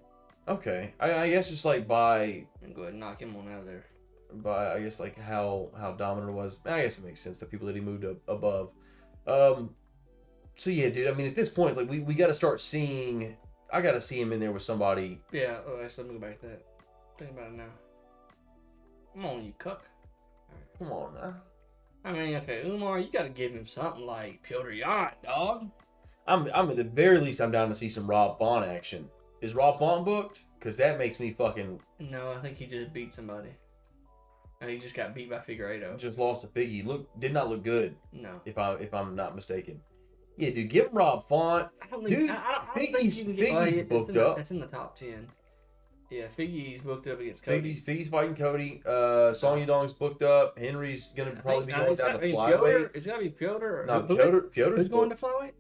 B: Okay. I guess just, like, by...
A: And go ahead and knock him on out of there.
B: By, I guess, like, how dominant it was. I guess it makes sense. The people that he moved up above. So, yeah, dude, I mean, at this point, like, we got to start seeing... I got to see him in there with somebody.
A: Yeah, actually, let me go back to that. Think about it now. Come on, you cuck.
B: Come on, now.
A: I mean, okay, Umar, you got to give him something like Piotr Yan, dog.
B: I'm at the very least, I'm down to see some Rob Font action. Is Rob Font booked? Because that makes me fucking...
A: No, I think he just beat somebody. And he just got beat by Figueiredo.
B: Just lost to Figgy. Did not look good.
A: No.
B: If I'm not mistaken. Yeah, dude, give him Rob Font.
A: I don't think
B: Figgy's booked up.
A: That's in the top 10. Yeah, Figgy's booked up against Cody.
B: Figgy's fighting Cody. Song Yudong's booked up. Henry's gonna probably be going down to flyweight.
A: It's gotta be Piotr.
B: No, Piotr's
A: who's going to flyweight?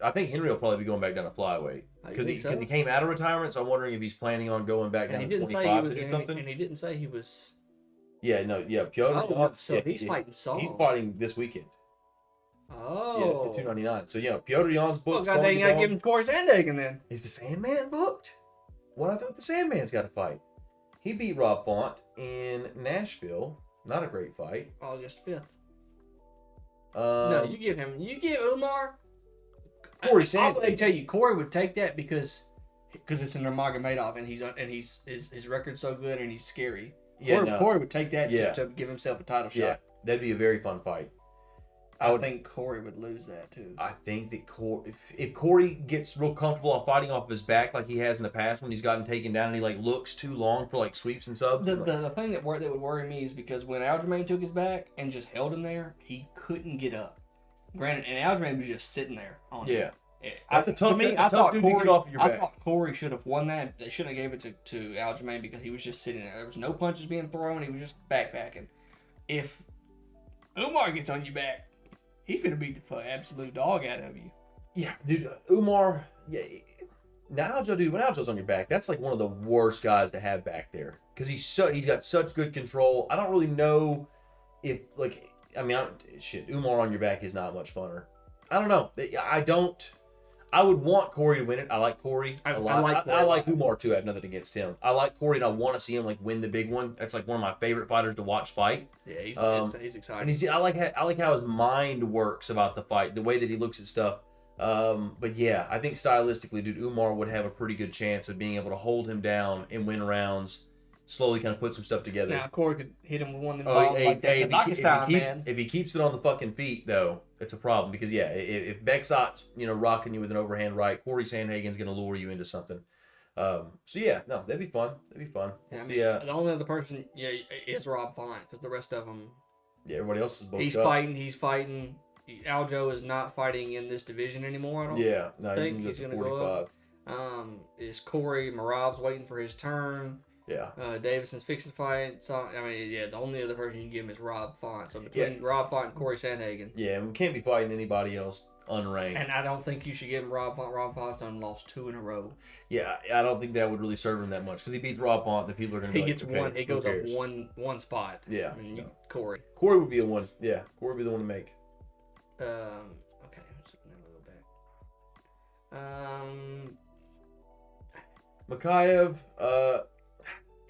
B: I think Henry will probably be going back down to flyweight because he came out of retirement. So I'm wondering if he's planning on going back down to 25 to do something.
A: And he didn't say he was.
B: Yeah, no, yeah, Piotr.
A: He's fighting Song.
B: He's fighting this weekend.
A: Oh.
B: Yeah, it's at 299. So yeah, Piotr Jan's booked.
A: Oh, God dang, you gotta give him Corey Sandhagen then.
B: Is the Sandman booked? What I thought the Sandman's got to fight. He beat Rob Font in Nashville. Not a great fight.
A: August 5th. No, you give Umar.
B: Corey Sandhagen.
A: I'll tell you, Corey would take that because it's a Nurmagomedov and his record's so good and he's scary.
B: Yeah,
A: Corey would take that to give himself a title shot.
B: Yeah, that'd be a very fun fight.
A: I think Corey would lose that too.
B: I think that if Corey gets real comfortable off fighting off of his back like he has in the past when he's gotten taken down and he like looks too long for like sweeps and subs.
A: The thing that would worry me is because when Aljamain took his back and just held him there, he couldn't get up. Granted, and Aljamain was just sitting there on him.
B: That's a tough dude to get off of your back.
A: I thought Corey should have won that. They shouldn't have gave it to Aljamain because he was just sitting there. There was no punches being thrown. He was just backpacking. If Umar gets on your back, he's finna beat the absolute dog out of you.
B: Yeah, dude. Umar. Yeah. Now, Aljo, dude, when Aljo's on your back, that's like one of the worst guys to have back there because he's got such good control. I don't really know if Umar on your back is not much funner. I don't know. I would want Corey to win it. I like Corey a lot. I like Umar too. I have nothing against him. I like Corey and I want to see him like win the big one. That's like one of my favorite fighters to watch fight.
A: Yeah, he's exciting.
B: And I like how his mind works about the fight, the way that he looks at stuff. But yeah, I think stylistically, dude, Umar would have a pretty good chance of being able to hold him down and win rounds. Slowly kind of put some stuff together.
A: Now, Corey could hit him with one of them balls like that.
B: If he keeps it on the fucking feet, though, it's a problem. Because, yeah, if Beksot's, rocking you with an overhand right, Corey Sandhagen's going to lure you into something. That'd be fun.
A: Yeah, the only other person, is Rob Font. Because the rest of them...
B: Yeah, everybody else is both
A: He's fighting. Aljo is not fighting in this division anymore, I don't think. He's going to go up. Is Corey Marab's waiting for his turn.
B: Yeah.
A: Davidson's fixing to fight. So, the only other person you can give him is Rob Font. So between Rob Font and Corey Sandhagen.
B: Yeah, and we can't be fighting anybody else unranked.
A: And I don't think you should give him Rob Font. Rob Font's done lost 2 in a row.
B: Yeah, I don't think that would really serve him that much because he beats Rob Font. The people are going to.
A: He gets one. He goes up one spot.
B: Yeah.
A: Corey.
B: Corey would be the one. Yeah, Corey would be the one to make.
A: Okay. Let's go back.
B: Makayev.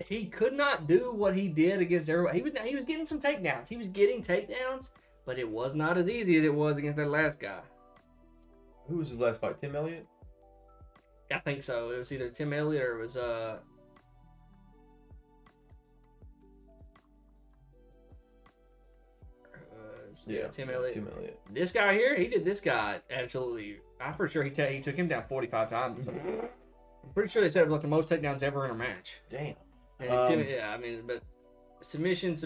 A: He could not do what he did against everybody. He was getting some takedowns. He was getting takedowns, but it was not as easy as it was against that last guy.
B: Who was his last fight? Tim Elliott?
A: I think so. It was either Tim Elliott or it was Tim Elliott. This guy here, he did this guy absolutely. I'm pretty sure he took him down 45 times. I'm pretty sure they said it was like the most takedowns ever in a match.
B: Damn.
A: And but submission,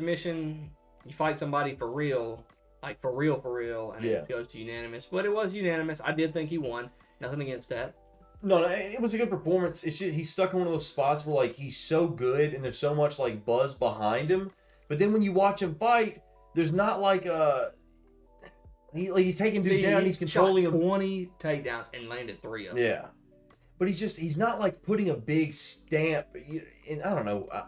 A: you fight somebody for real, like for real, and it goes to unanimous. But it was unanimous. I did think he won. Nothing against that.
B: No, it was a good performance. It's just, he's stuck in one of those spots where like he's so good and there's so much like buzz behind him. But then when you watch him fight, there's not like he's taking dude down. He's controlling him.
A: 20 takedowns and landed 3 of them.
B: Yeah. But he's not like putting a big stamp. And I don't know.
A: I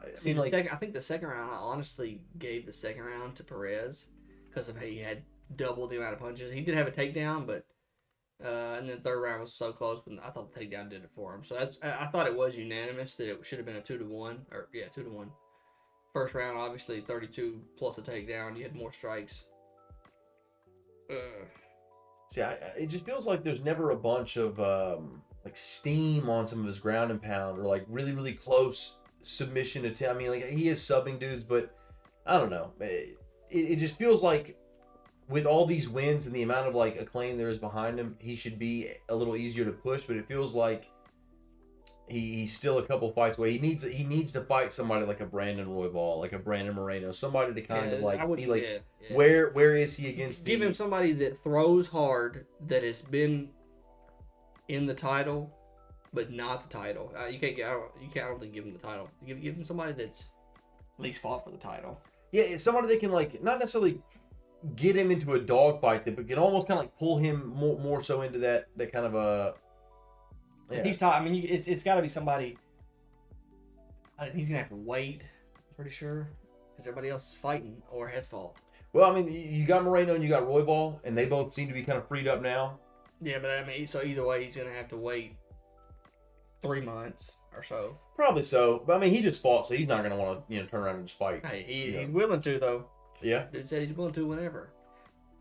A: think the second round, I honestly gave the second round to Perez because he had double the amount of punches. He did have a takedown, but and then the third round was so close, but I thought the takedown did it for him. So I thought it was unanimous that it should have been a 2-1 2-1. First round, obviously 32 plus a takedown. You had more strikes.
B: See, it just feels like there's never a bunch of like steam on some of his ground and pound or like really, really close submission attempt. I mean, like he is subbing dudes, but I don't know. It just feels like with all these wins and the amount of like acclaim there is behind him, he should be a little easier to push. But it feels like he's still a couple fights away. He needs to fight somebody like a Brandon Royval, like a Brandon Moreno, somebody to kind of like be like, where is he against?
A: Give him somebody that throws hard, that has been in the title, but not the title. You can't. I don't think give him the title. Give him somebody that's at least fought for the title.
B: Yeah, it's somebody that can like not necessarily get him into a dogfight, but can almost kind of like pull him more so into that kind of a.
A: Yeah. He's taught. I mean, it's got to be somebody. He's gonna have to wait. I'm pretty sure because everybody else is fighting or has fought.
B: Well, I mean, you got Moreno and you got Royval, and they both seem to be kind of freed up now.
A: Yeah, but I mean, so either way, he's gonna have to wait 3 months or so.
B: Probably so, but I mean, he just fought, so he's not gonna want to turn around and just fight.
A: Hey, he's willing to though.
B: Yeah,
A: dude said he's willing to whenever.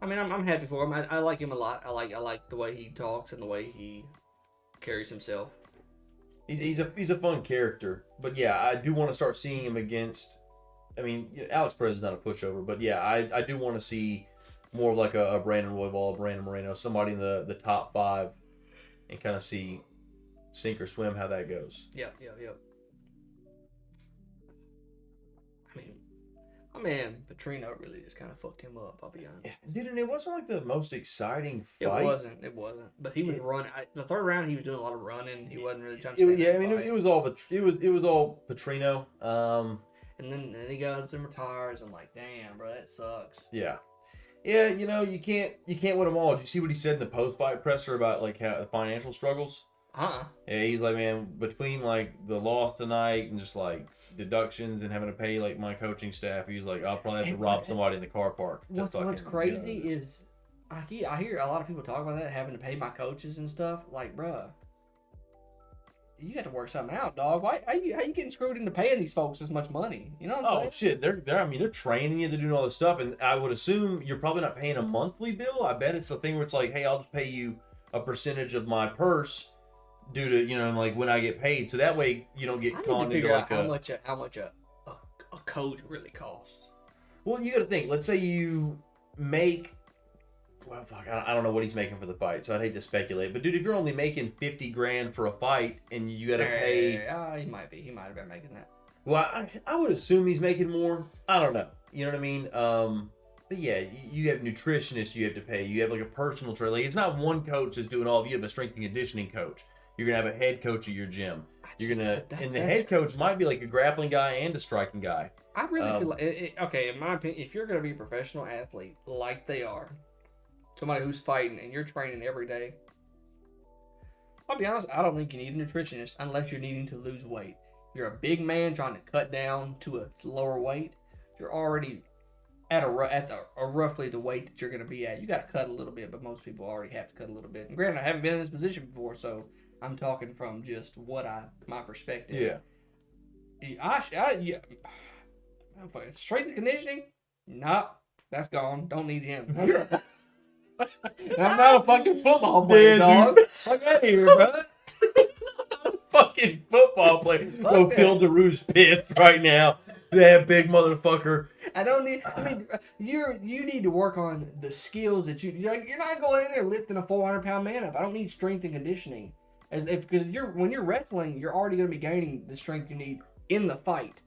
A: I mean, I'm happy for him. I like him a lot. I like the way he talks and the way he carries himself.
B: He's a fun character, but yeah, I do want to start seeing him against. I mean, Alex Perez is not a pushover, but yeah, I do want to see more of like a Brandon Royval, a Brandon Moreno, somebody in the top 5, and kind of see sink or swim how that goes.
A: Yep. I mean, my man Petrino really just kind of fucked him up. I'll be honest.
B: Dude, and it wasn't like the most exciting fight.
A: It wasn't. But he was running. The third round, he was doing a lot of running. He wasn't really trying to.
B: It was all Petrino.
A: And then he goes and retires. I'm like, damn, bro, that sucks.
B: Yeah. Yeah, you can't win them all. Did you see what he said in the post-fight presser about like how the financial struggles?
A: Yeah,
B: he's like, man, between like the loss tonight and just like deductions and having to pay like my coaching staff, he's like, I'll probably have to rob somebody in the car park.
A: What's crazy is I hear a lot of people talk about that, having to pay my coaches and stuff. Like, bruh, you got to work something out, dog. Why? How you getting screwed into paying these folks this much money? You know what I'm saying?
B: Shit, they're training you, they're doing all this stuff, and I would assume you're probably not paying a monthly bill. I bet it's a thing where it's like, hey, I'll just pay you a percentage of my purse due to like when I get paid, so that way you don't get conned into like
A: how much a coach really costs.
B: Well, you got to think. Let's say you make. Well, fuck, I don't know what he's making for the fight, so I'd hate to speculate. But dude, if you're only making $50,000 for a fight and you got to pay,
A: he might be. He might have been making that.
B: Well, I would assume he's making more. I don't know. You know what I mean? But yeah, you have nutritionists you have to pay. You have like a personal trainer. Like, it's not one coach that's doing all of you. You have a strength and conditioning coach. You're gonna have a head coach at your gym. And the head coach might be like a grappling guy and a striking guy.
A: I really feel like, okay, in my opinion, if you're gonna be a professional athlete like they are, somebody who's fighting and you're training every day, I'll be honest, I don't think you need a nutritionist unless you're needing to lose weight. If you're a big man trying to cut down to a lower weight, you're already at roughly the weight that you're gonna be at. You got to cut a little bit, but most people already have to cut a little bit. And granted, I haven't been in this position before, so I'm talking from just my perspective.
B: Yeah.
A: Strength and conditioning? Nope. That's gone. Don't need him. I'm not a fucking football player, dog. Fuck out of here, bro.
B: Fucking football player. Go Phil DeRue's pissed right now. That big motherfucker.
A: You need to work on the skills that you're not going in there lifting a 400-pound man up. I don't need strength and conditioning. Because when you're wrestling, you're already going to be gaining the strength you need in the fight.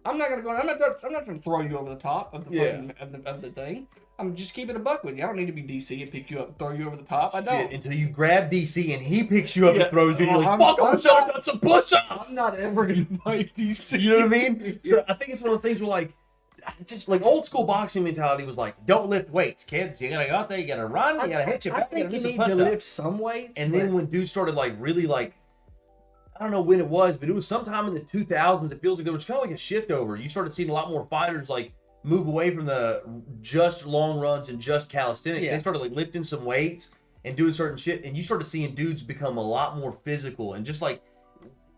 A: I'm not going to throw you over the top of the thing. I'm just keeping a buck with you. I don't need to be DC and pick you up and throw you over the top. I don't.
B: Until you grab DC and he picks you up and throws you. You're like, fuck, I'm trying to cut some push-ups.
A: I'm not ever going to fight DC.
B: You know what I mean? So I think it's one of those things where like, it's just like old school boxing mentality was like, don't lift weights, kids. You gotta go out there, you gotta run, you gotta hit your back,
A: I think you need to lift some weights.
B: And then when dudes started like really like, I don't know when it was, but it was sometime in the 2000s. It feels like there was kind of like a shift over. You started seeing a lot more fighters like move away from the just long runs and just calisthenics. They started like lifting some weights and doing certain shit, and you started seeing dudes become a lot more physical and just like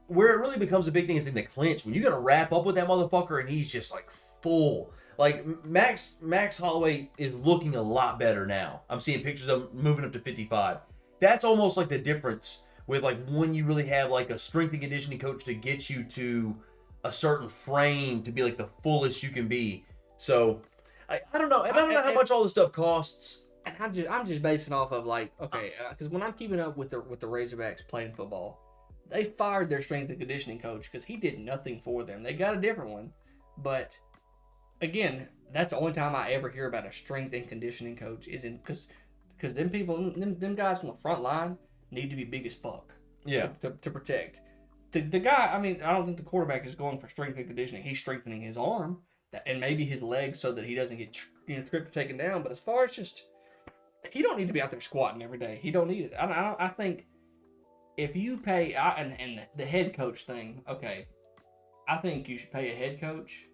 B: where it really becomes a big thing is in the clinch when you gotta wrap up with that motherfucker and he's just like full. Like Max Holloway is looking a lot better now. I'm seeing pictures of him moving up to 55. That's almost like the difference with like when you really have like a strength and conditioning coach to get you to a certain frame to be like the fullest you can be. So I don't know. I don't know how much all this stuff costs.
A: And I'm just basing off of like, okay, because when I'm keeping up with the Razorbacks playing football, they fired their strength and conditioning coach because he did nothing for them. They got a different one, but again, that's the only time I ever hear about a strength and conditioning coach is in because them people, them guys on the front line need to be big as fuck.
B: Yeah.
A: To protect the guy. I mean, I don't think the quarterback is going for strength and conditioning. He's strengthening his arm and maybe his legs so that he doesn't get tripped or taken down. But as far as just, he don't need to be out there squatting every day. He don't need it. I think if you pay and the head coach thing, okay, I think you should pay a head coach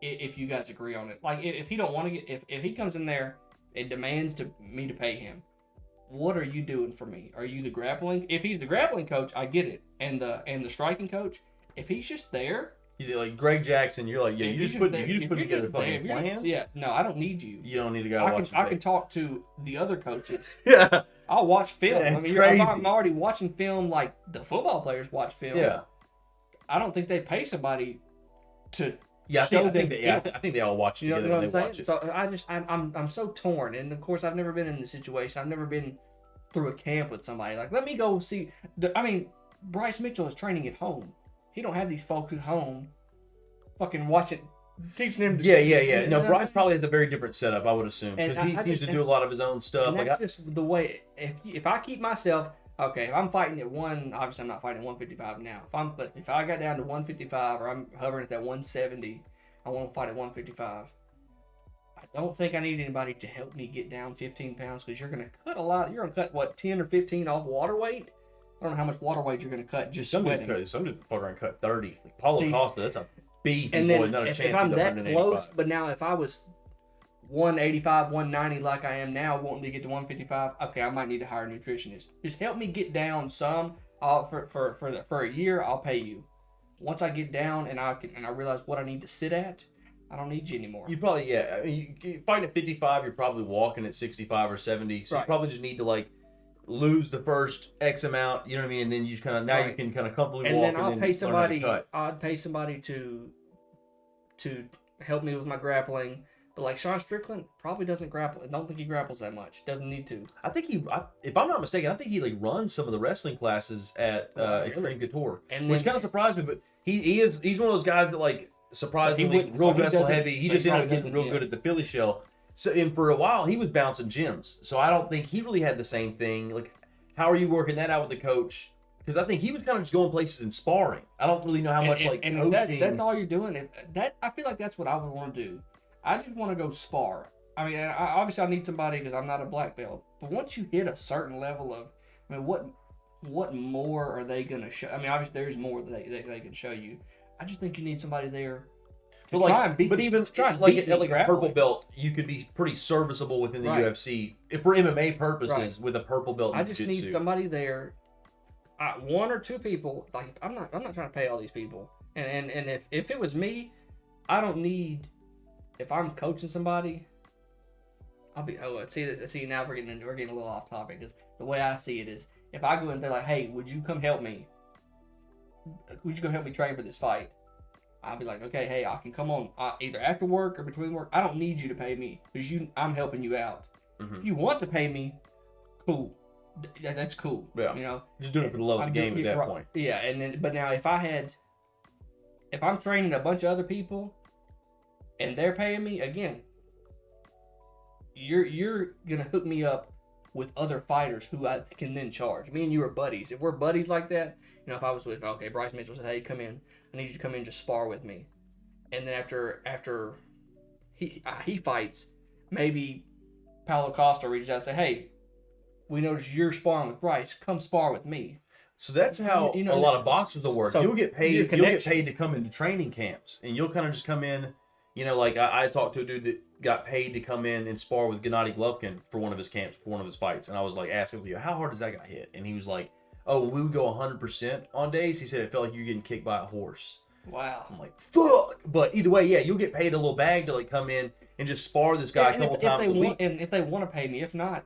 A: if you guys agree on it. Like if he don't want to get if he comes in there and demands me to pay him, what are you doing for me? Are you the grappling? If he's the grappling coach, I get it. And the striking coach, if he's just there,
B: you're like Greg Jackson. You're like, yeah, you just put together fucking plans.
A: Yeah, no, I don't need you.
B: You don't need to go watch.
A: I can talk to the other coaches.
B: Yeah,
A: I'll watch film.
B: Yeah,
A: I mean,
B: crazy.
A: I'm already watching film like the football players watch film.
B: Yeah,
A: I don't think they pay somebody to
B: Yeah, I think they all watch it together when they watch it.
A: So I'm so torn, and of course I've never been in the situation. I've never been through a camp with somebody. Like, let me go see. Bryce Mitchell is training at home. He don't have these folks at home, fucking watching, teaching him.
B: Yeah. No, Bryce probably has a very different setup, I would assume, because he seems to do a lot of his own stuff.
A: And that's just the way. If I keep myself. Okay, if I'm fighting at obviously I'm not fighting at 155 now. If I got down to 155 or I'm hovering at that 170, I want to fight at 155. I don't think I need anybody to help me get down 15 pounds because you're going to cut a lot. You're going to cut, what, 10 or 15 off water weight? I don't know how much water weight you're going to cut just sweating.
B: Some just fuck around cut 30. Like Paulo Costa, that's a beefy boy, not a chance.
A: If I'm that close, but now if I was 185, 190 like I am now, wanting to get to 155, okay, I might need to hire a nutritionist. Just help me get down some. For a year, I'll pay you. Once I get down and I realize what I need to sit at, I don't need you anymore.
B: You probably, I mean, you fight at 55, you're probably walking at 65 or 70, so you probably just need to, like, lose the first X amount, you know what I mean, and then you just kind of, now you can kind of comfortably walk,
A: and then I'd pay somebody to help me with my grappling. But like Sean Strickland probably doesn't grapple. I don't think he grapples that much. Doesn't need to.
B: I think if I'm not mistaken, I think he like runs some of the wrestling classes at Extreme Couture, which kind of surprised me. But he's one of those guys that like surprisingly real wrestle heavy. He just ended up getting real good at the Philly shell. So and for a while he was bouncing gyms. So I don't think he really had the same thing. Like, how are you working that out with the coach? Because I think he was kind of just going places and sparring. I don't really know how much coaching.
A: That's all you're doing. I feel like that's what I would want to do. I just want to go spar. I mean, obviously I need somebody because I'm not a black belt. But once you hit a certain level of, I mean, what more are they going to show? I mean, obviously there's more that they can show you. I just think you need somebody there to try and beat.
B: But even like a purple belt, you could be pretty serviceable within the UFC if for MMA purposes with a purple belt.
A: I just need somebody there, one or two people. Like I'm not trying to pay all these people. And if it was me, I don't need. If I'm coaching somebody, I'll be. Oh, see now we're getting a little off topic. Because the way I see it is, if I go in, they're like, "Hey, would you come help me? Would you come help me train for this fight?" I'll be like, "Okay, hey, I can come on either after work or between work. I don't need you to pay me because I'm helping you out. Mm-hmm. If you want to pay me, cool. That's cool.
B: Yeah,
A: you know,
B: just doing it for the love of the game at that point.
A: Yeah, and then but now if I'm training a bunch of other people. And they're paying me again. You're gonna hook me up with other fighters who I can then charge. Me and you are buddies. If we're buddies like that, you know, if I was with Bryce Mitchell said, "Hey, come in. I need you to come in and just spar with me." And then after he fights, maybe Paulo Costa reaches out and say, "Hey, we noticed you're sparring with Bryce. Come spar with me."
B: So that's how a lot of boxers will work. So you'll get paid. You'll get paid to come into training camps, and you'll kind of just come in. You know, like I talked to a dude that got paid to come in and spar with Gennady Golovkin for one of his camps, for one of his fights. And I was like, asking him, how hard does that guy hit? And he was like, oh, we would go 100% on days. He said it felt like you're getting kicked by a horse.
A: Wow.
B: I'm like, fuck. But either way, yeah, you'll get paid a little bag to like come in and just spar this guy a couple times a week.
A: And if they want to pay me, if not,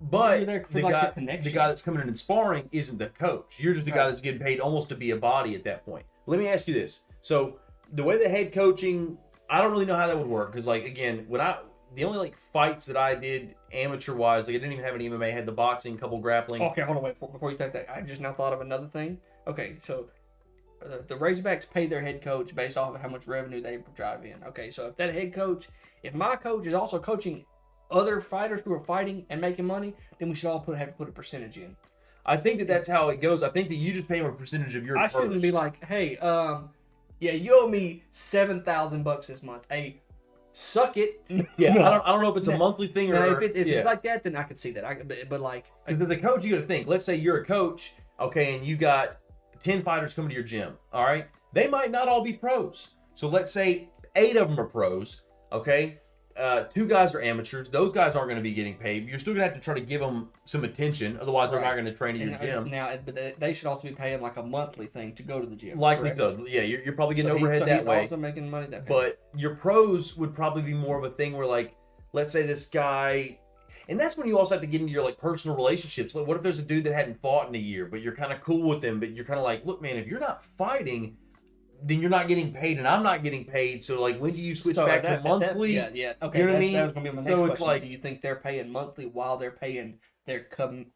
B: but the guy that's coming in and sparring isn't the coach. You're just the guy that's getting paid almost to be a body at that point. Let me ask you this. So the way the head coaching, I don't really know how that would work because, like, again, the only like fights that I did amateur wise, like I didn't even have any MMA. I had the boxing, couple grappling.
A: Okay, hold on, wait before you take that. I just now thought of another thing. Okay, so the Razorbacks pay their head coach based off of how much revenue they drive in. Okay, so if my coach is also coaching other fighters who are fighting and making money, then we should all have to put a percentage in.
B: I think that's how it goes. I think that you just pay them a percentage of your.
A: I shouldn't be like, hey, yeah, you owe me $7,000 this month. Hey, suck it.
B: Yeah, I don't know if it's a monthly thing or
A: if it's like that, then I could see that. But like,
B: because as a coach, you got to think. Let's say you're a coach, okay, and you got 10 fighters coming to your gym. All right, they might not all be pros. So let's say 8 of them are pros. Okay, 2 guys are amateurs. Those guys aren't going to be getting paid. You're still going to have to try to give them some attention. Otherwise, they're not going to train at your gym.
A: Now, but they should also be paying like a monthly thing to go to the gym.
B: Likely so. Yeah, you're probably getting overhead that way.
A: Also making money that way.
B: But your pros would probably be more of a thing where, like, let's say this guy, and that's when you also have to get into your like personal relationships. Like, what if there's a dude that hadn't fought in a year, but you're kind of cool with him, but you're kind of like, look, man, if you're not fighting, then you're not getting paid and I'm not getting paid. So like, when do you switch back to monthly?
A: Yeah. Okay,
B: you know what I mean?
A: That was gonna be my next
B: it's
A: question.
B: like,
A: do you think they're paying monthly while they're paying their commission?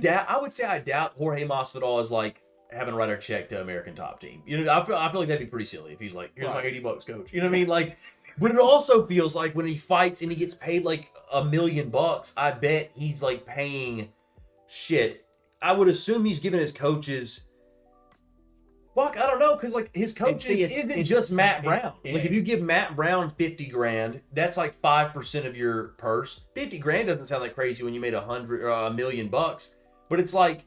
B: I would say I doubt Jorge Masvidal is like having to write a check to American Top Team. You know, I feel like that'd be pretty silly if he's like, here's my $80, coach. You know what I mean? Like, but it also feels like when he fights and he gets paid like $1 million, I bet he's like paying shit. I would assume he's giving his coaches. Fuck, I don't know, because like his coaches isn't just Matt Brown. Yeah. Like if you give Matt Brown $50,000, that's like 5% of your purse. $50,000 doesn't sound like crazy when you made $100 or $1 million, but it's like,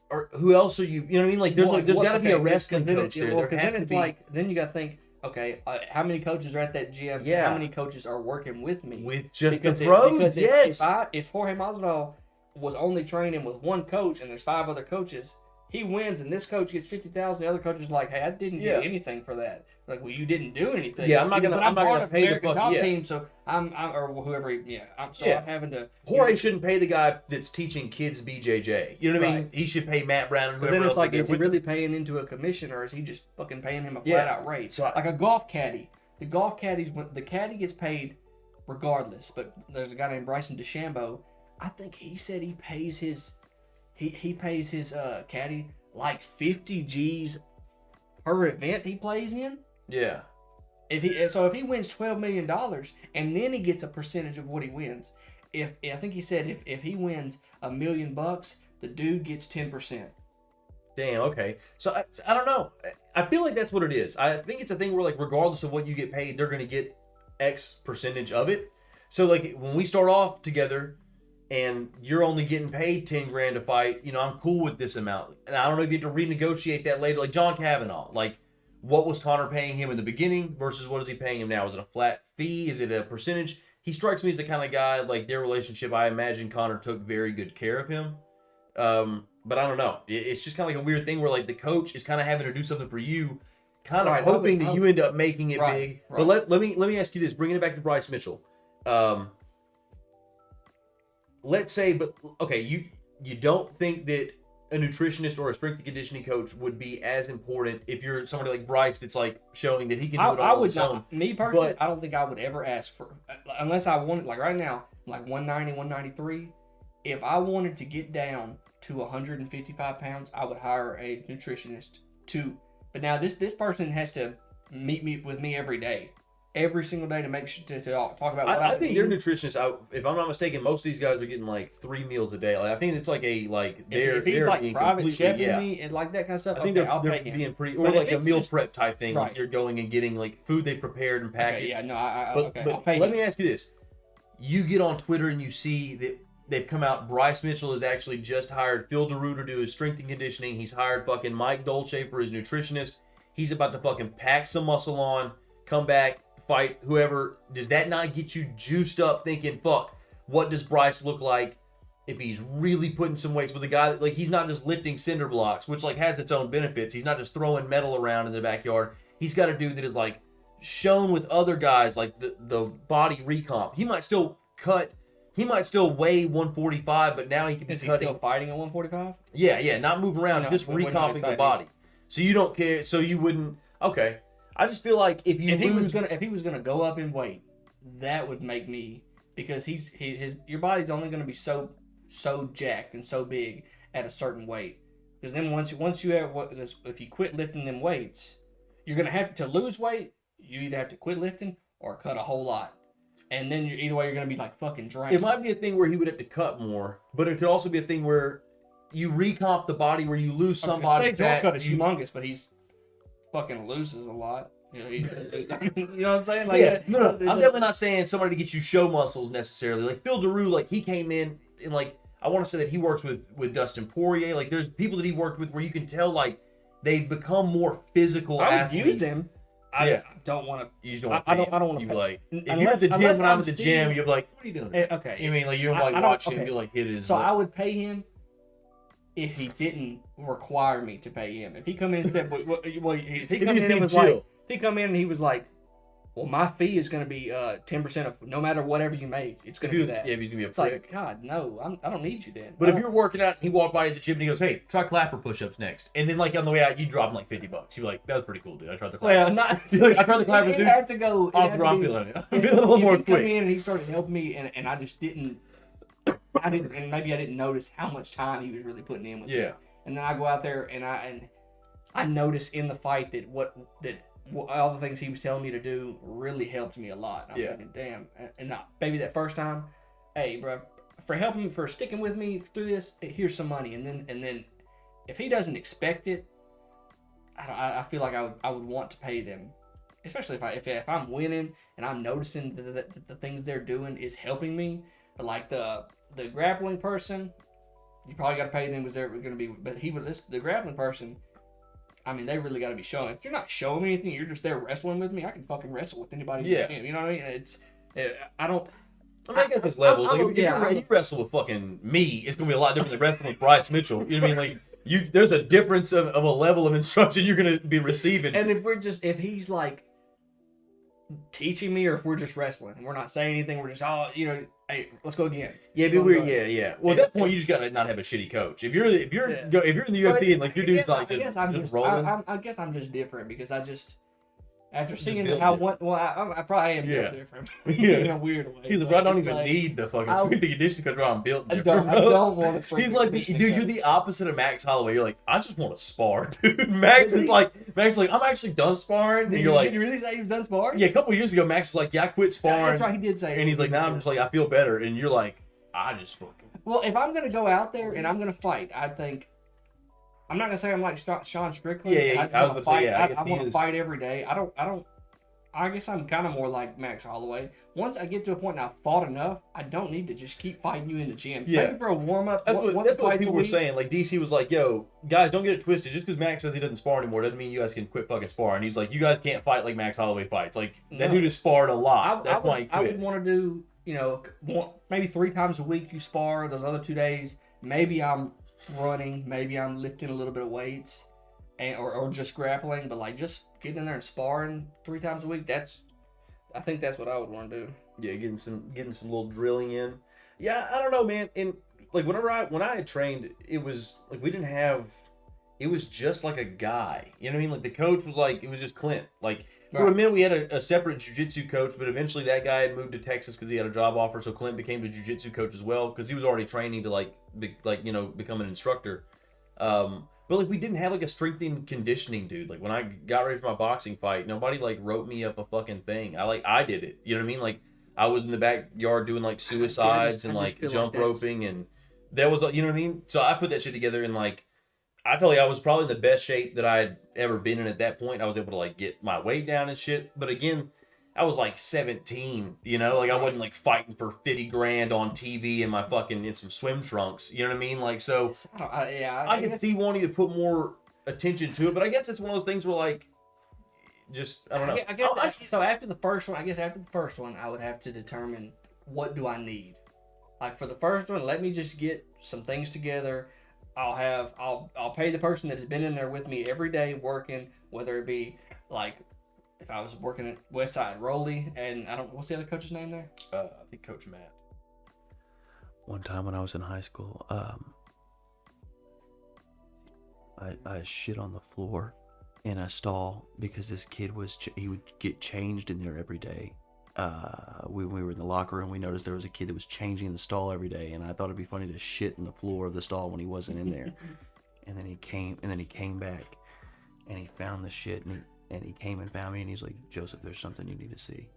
B: or who else are you? You know what I mean? Like there's got to be a wrestling coach there. There has to be.
A: Like then you got to think, okay, how many coaches are at that gym?
B: Yeah.
A: How many coaches are working with me?
B: With just the pros? Yes.
A: If Jorge Masvidal was only training with one coach and there's 5 other coaches, he wins and this coach gets $50,000. The other coach is like, hey, I didn't get anything for that. Like, well, you didn't do anything.
B: Yeah, I'm not gonna pay the
A: top team, so I'm or whoever. Yeah, I'm having to.
B: Jorge shouldn't pay the guy that's teaching kids BJJ. You know what I mean? He should pay Matt Brown and whoever
A: then it's
B: else.
A: Like, is he really paying into a commission, or is he just fucking paying him a flat out rate? So like a golf caddy. The golf caddies, when the caddy gets paid regardless. But there's a guy named Bryson DeChambeau. I think he said he pays his caddy like 50 G's per event he plays in.
B: Yeah.
A: If he wins $12 million and then he gets a percentage of what he wins. I think he said if he wins $1 million, the dude gets 10%.
B: Damn. Okay. So I don't know. I feel like that's what it is. I think it's a thing where like regardless of what you get paid, they're gonna get X percentage of it. So like when we start off together, and you're only getting paid $10,000 to fight, you know, I'm cool with this amount. And I don't know if you have to renegotiate that later. Like John Kavanaugh, like what was Conor paying him in the beginning versus what is he paying him now? Is it a flat fee? Is it a percentage? He strikes me as the kind of guy, like their relationship, I imagine Conor took very good care of him. But I don't know. It's just kind of like a weird thing where like the coach is kind of having to do something for you, kind of hoping that you end up making it big. Right. But let me ask you this, bringing it back to Bryce Mitchell. Let's say, but okay, you don't think that a nutritionist or a strength and conditioning coach would be as important if you're somebody like Bryce that's like showing that he can do it all on his own.
A: Me personally, I don't think I would ever ask for, unless I wanted, like right now, like 190, 193. If I wanted to get down to 155 pounds, I would hire a nutritionist but now this person has to meet with me every day. Every single day to make sure to talk about what
B: I think they're nutritionists. If I'm not mistaken, most of these guys are getting like 3 meals a day. Like I think it's like
A: if he's like private chefing me and like that kind of stuff.
B: I think they're being pretty, or like a meal prep type thing. Right. Like you're going and getting like food they prepared and packaged.
A: Okay, yeah, no, I'll
B: pay. Let me ask you this: you get on Twitter and you see that they've come out. Bryce Mitchell has actually just hired Phil DeRue to do his strength and conditioning. He's hired fucking Mike Dolce for his nutritionist. He's about to fucking pack some muscle on, come back, fight whoever. Does that not get you juiced up thinking, fuck, what does Bryce look like if he's really putting some weights with a guy that, like, he's not just lifting cinder blocks, which like has its own benefits. He's not just throwing metal around in the backyard. He's got a dude that is like shown with other guys, like the body recomp. He might still weigh 145, but now he can be cutting. Is he
A: still fighting at 145?
B: Yeah, not move around, just recomping the body. So you don't care, so you wouldn't, okay. I just feel like if he was gonna go up in weight, that would make me, because your body's only gonna be so jacked and so big at a certain weight. Because then once you have if you quit lifting them weights, you're gonna have to lose weight. You either have to quit lifting or cut a whole lot, and then either way you're gonna be like fucking drained. It might be a thing where he would have to cut more, but it could also be a thing where you recomp the body, where you lose some body fat.
A: Cut is humongous, but he's fucking loses a lot. You know what I'm saying? Like,
B: yeah, no. I'm definitely not saying somebody to get you show muscles necessarily. Like Phil DeRue, like he came in and like I want to say that he works with Dustin Poirier. Like there's people that he worked with where you can tell like they've become more physical athletes.
A: I would use him. I don't want to.
B: You just don't. I don't want to. Like if you're at the gym when I'm at the gym, you're like, what are you doing?
A: Okay.
B: You mean like you're like watching him, you like hit his.
A: So I would pay him if he didn't require me to pay him. If he come in and said, if he come in and was like, well, my fee is going to be 10% of no matter whatever you make. It's going to be that.
B: Yeah, if he's going to be a
A: it's
B: prick.
A: Like, God, no, I don't need you then.
B: But if you're working out and he walked by at the gym and he goes, hey, try clapper push-ups next. And then, like, on the way out, you drop him like $50. You're like, that was pretty cool, dude. I tried the clappers.
A: Well,
B: You're like, I tried the clappers, dude.
A: It had to go.
B: I'm feeling it. I'm feeling a little more quick.
A: He came in and he started helping me, and I just didn't. And maybe I didn't notice how much time he was really putting in with me. And then I go out there and I noticed in the fight that all the things he was telling me to do really helped me a lot. And I'm thinking, damn. And maybe that first time, hey, bro, for sticking with me through this, here's some money. And then if he doesn't expect it, I feel like I would want to pay them, especially if I'm winning and I'm noticing that the things they're doing is helping me. But like the grappling person, you probably got to pay them because they're going to be. But the grappling person, I mean, they really got to be showing. If you're not showing me anything, you're just there wrestling with me. I can fucking wrestle with anybody.
B: Yeah.
A: You know what I mean? I don't.
B: I guess it's levels. If you wrestle with fucking me, it's gonna be a lot different than wrestling with Bryce Mitchell. You know what I mean? Like there's a difference of a level of instruction you're gonna be receiving.
A: And if he's like teaching me, or if we're just wrestling and we're not saying anything, we're just hey, let's go again.
B: Yeah, be weird. Yeah. Well, at that point, you just gotta not have a shitty coach. If you're in the UFC and like your dude's like just rolling.
A: I guess I'm just different because after seeing how I probably am built different. In a weird way.
B: He's like, I don't even need the fucking the conditioning because I'm built different.
A: I don't want to.
B: He's like, dude, you're the opposite of Max Holloway. You're like, I just want to spar, dude. Max is like, I'm actually done sparring. And you're like,
A: did you really say he was done sparring?
B: Yeah, a couple years ago, Max was like, yeah, I quit sparring.
A: That's right, he did say.
B: And he's like, now I'm just like, I feel better. And you're like, I just fucking.
A: Well, if I'm gonna go out there and I'm gonna fight, I think. I'm not gonna say I'm like Sean Strickland.
B: Yeah, I was gonna say,
A: I want to fight every day. I guess I'm kind of more like Max Holloway. Once I get to a point and I've fought enough, I don't need to just keep fighting you in the gym.
B: Yeah.
A: Maybe for a warm-up.
B: That's what people were saying. Like, DC was like, yo, guys, don't get it twisted. Just because Max says he doesn't spar anymore doesn't mean you guys can quit fucking sparring. He's like, you guys can't fight like Max Holloway fights. Like, that dude has sparred a lot. That's why he quit.
A: I would want to do, maybe 3 times a week you spar. Those other 2 days, maybe I'm running. Maybe I'm lifting a little bit of weights or just grappling. But, like, just getting in there and sparring 3 times a week, I think that's what I would want to do.
B: Yeah, getting some little drilling in. Yeah, I don't know, man. And like when I had trained, it was like it was just like a guy. You know what I mean? Like the coach was like, it was just Clint. Like for a minute we had a separate jiu-jitsu coach, but eventually that guy had moved to Texas because he had a job offer. So Clint became the jiu-jitsu coach as well because he was already training to become an instructor. But like we didn't have like a strength and conditioning dude. Like when I got ready for my boxing fight, nobody like wrote me up a fucking thing. I did it. You know what I mean? Like I was in the backyard doing like suicides and like jump roping, and that was, you know what I mean? So I put that shit together, and like I felt like I was probably in the best shape that I'd ever been in at that point. I was able to like get my weight down and shit. But again, I was like 17, like I wasn't like fighting for 50 grand on TV in some swim trunks. You know what I mean? Like, so I can see wanting to put more attention to it, but I guess it's one of those things where like, just, I don't know.
A: I guess so after the first one, I would have to determine what do I need. Like for the first one, let me just get some things together. I'll pay the person that has been in there with me every day working, whether it be like, if I was working at Westside Rowley, and what's the other coach's name there?
B: I think Coach Matt.
C: One time when I was in high school, I shit on the floor in a stall because this kid he would get changed in there every day. When we were in the locker room, we noticed there was a kid that was changing in the stall every day, and I thought it'd be funny to shit in the floor of the stall when he wasn't in there. And then he came back, and he found the shit, and he came and found me, and he's like, Joseph, there's something you need to see.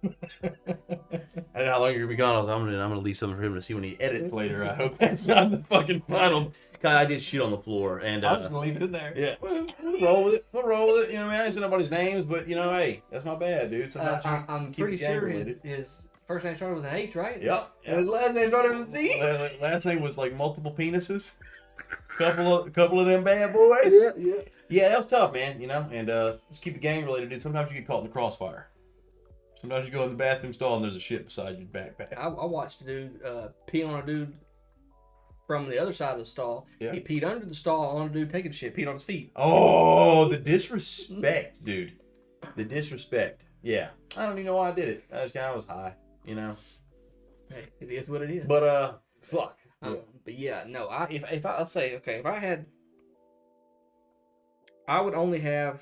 C: I don't know how long you're gonna be gone. I was like, I'm gonna leave something for him to see when he edits later. I hope that's not the fucking final. God, I did shit on the floor, and
A: I'm just gonna leave it in there.
B: Yeah, we'll roll with it. You know what I mean? I didn't say nobody's names, but hey, that's my bad, dude.
A: I'm pretty sure his first name started with an H, right?
B: Yep.
A: And his last name started with a Z.
B: Last name was like multiple penises. Couple of them bad boys.
A: Yeah.
B: Yeah, that was tough, man. And let's keep it gang related, dude. Sometimes you get caught in the crossfire. Sometimes you go in the bathroom stall and there's a shit beside your backpack.
A: I watched a dude pee on a dude from the other side of the stall. Yeah. He peed under the stall on a dude taking shit, peed on his feet.
B: Oh, the disrespect, dude. The disrespect. Yeah. I don't even know why I did it. I was high, you know.
A: Hey, it is what it is.
B: But fuck. Yeah.
A: But yeah, no. I'll say, okay, if I had, I would only have.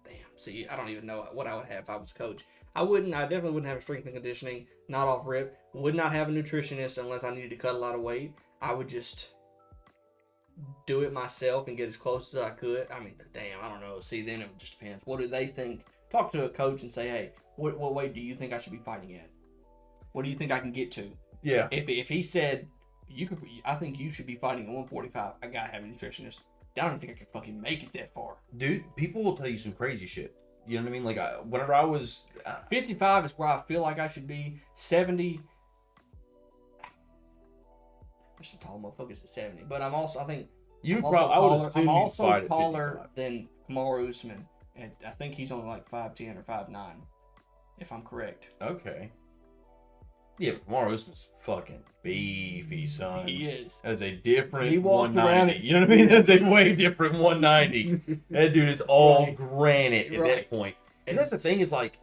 A: Damn. See, I don't even know what I would have if I was a coach. I definitely wouldn't have a strength and conditioning, not off rip. Would not have a nutritionist unless I needed to cut a lot of weight. I would just do it myself and get as close as I could. I mean, damn, I don't know. See, then it just depends. What do they think? Talk to a coach and say, hey, what weight do you think I should be fighting at? What do you think I can get to?
B: Yeah.
A: If he said I think you should be fighting at 145, I gotta have a nutritionist. I don't think I can fucking make it that far.
B: Dude, people will tell you some crazy shit. You know what I mean? Like, whenever I was...
A: 55 is where I feel like I should be. 70... There's some tall motherfuckers at 70. But I'm also, I think... I'm also taller than Kamaru Usman. And I think he's only like 5'10 or 5'9, if I'm correct.
B: Okay. Yeah, but Kamaru Usman's fucking beefy, son.
A: He is.
B: That is a different
A: 190.
B: You know what I mean? That's a way different 190. That dude is all granite at that point. Because that's the thing is like,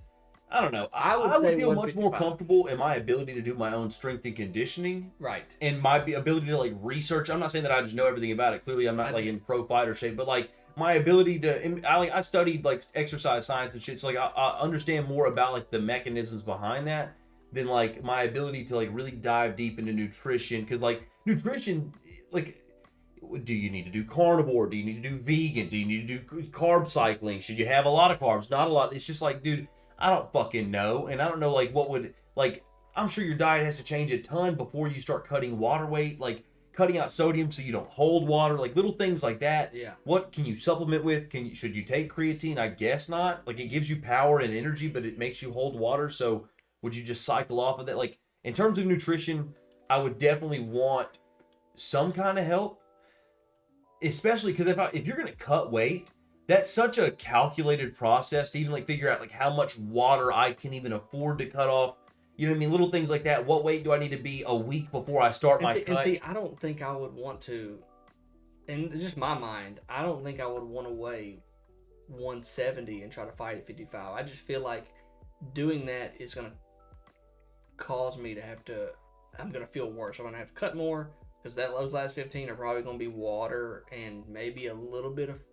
B: I don't know. I would feel much more comfortable in my ability to do my own strength and conditioning.
A: Right.
B: And my ability to like research. I'm not saying that I just know everything about it. Clearly, I'm not in pro fighter shape. But like my ability to, I studied like exercise science and shit. So like I understand more about like the mechanisms behind that than like my ability to like really dive deep into nutrition. Because like nutrition, like, do you need to do carnivore? Do you need to do vegan? Do you need to do carb cycling? Should you have a lot of carbs? Not a lot. It's just like, dude, I don't fucking know. And I don't know like what would, like, I'm sure your diet has to change a ton before you start cutting water weight, like cutting out sodium so you don't hold water, like little things like that.
A: Yeah.
B: What can you supplement with? Should you take creatine? I guess not. Like, it gives you power and energy, but it makes you hold water. So would you just cycle off of that? Like, in terms of nutrition, I would definitely want some kind of help, especially because if you're gonna cut weight, that's such a calculated process to even like figure out like how much water I can even afford to cut off. You know what I mean? Little things like that. What weight do I need to be a week before I start my cut?
A: And see, I don't think I would want to, in just my mind, I don't think I would want to weigh 170 and try to fight at 55. I just feel like doing that is going to cause me to I'm going to feel worse. I'm going to have to cut more because those last 15 are probably going to be water and maybe a little bit of,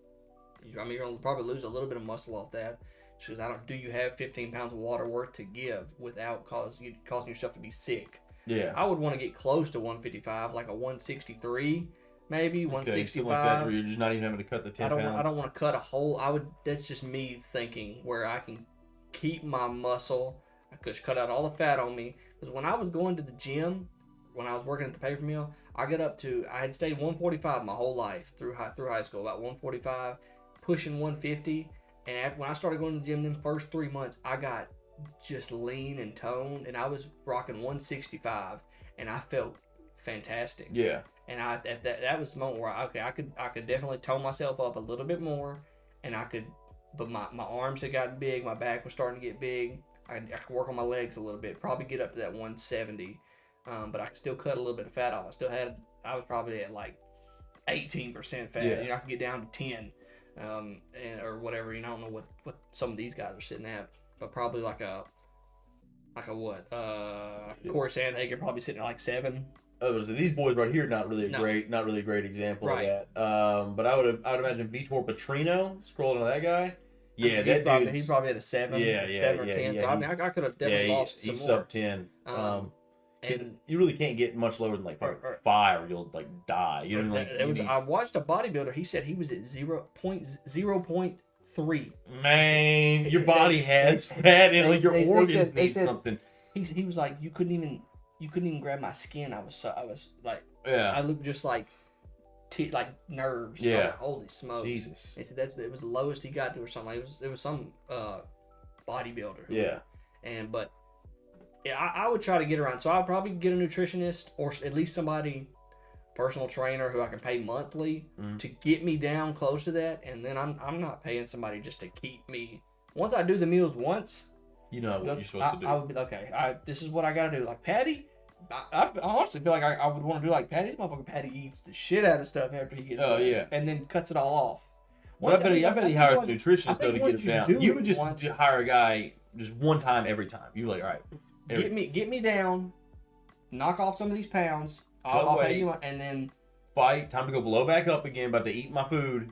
A: I mean, you're going to probably lose a little bit of muscle off that. Because do you have 15 pounds of water worth to give without causing yourself to be sick?
B: Yeah.
A: I would want to get close to 155, like a 163, maybe 165.
B: Something like that, where you're just not even having to cut the 10 pounds.
A: I don't want to cut a whole. That's just me thinking where I can keep my muscle. I could cut out all the fat on me. Because when I was going to the gym, when I was working at the paper mill, I had stayed 145 my whole life through high school, about 145, pushing 150. And when I started going to the gym, them first 3 months, I got just lean and toned, and I was rocking 165, and I felt fantastic.
B: Yeah.
A: And that was the moment where I could definitely tone myself up a little bit more, and but my arms had gotten big, my back was starting to get big. I could work on my legs a little bit, probably get up to that 170, but I could still cut a little bit of fat off. I was probably at like 18% fat.
B: Yeah.
A: I could get down to 10. Or whatever, I don't know what some of these guys are sitting at, but probably like a what? Corey Sandhagen probably sitting at like 7.
B: So these boys right here, not really a great example of that. But I would imagine Vitor Petrino, scrolling to that guy. Yeah,
A: he's probably at a 7. 7 or 10. So I mean, I could have definitely lost some more.
B: He's sub 10. And you really can't get much lower than like 5 or you'll like die. You know what I mean?
A: I watched a bodybuilder. He said he was at 0.3.
B: Man, your body has fat in like your organs need something.
A: He was like, you couldn't even grab my skin. I was like,
B: yeah,
A: I looked just like like nerves.
B: Yeah.
A: Like, holy smokes.
B: Jesus.
A: He said it was the lowest he got to or something. It was some bodybuilder.
B: Yeah.
A: But yeah, I would try to get around. So I'd probably get a nutritionist or at least somebody, personal trainer who I can pay monthly to get me down close to that. And then I'm not paying somebody just to keep me. Once I do the meals once,
B: you know what you're supposed to do.
A: I would be okay. This is what I got to do. Like Patty, I honestly feel like I would want to do like Patty. This motherfucker Patty eats the shit out of stuff after he gets done,
B: yeah,
A: and then cuts it all off.
B: Well, I bet he hires a nutritionist though to get him down. You would just hire a guy just one time every time. You like, all right,
A: get me down, knock off some of these pounds. I'll pay you, and then
B: fight. Time to go blow back up again. About to eat my food.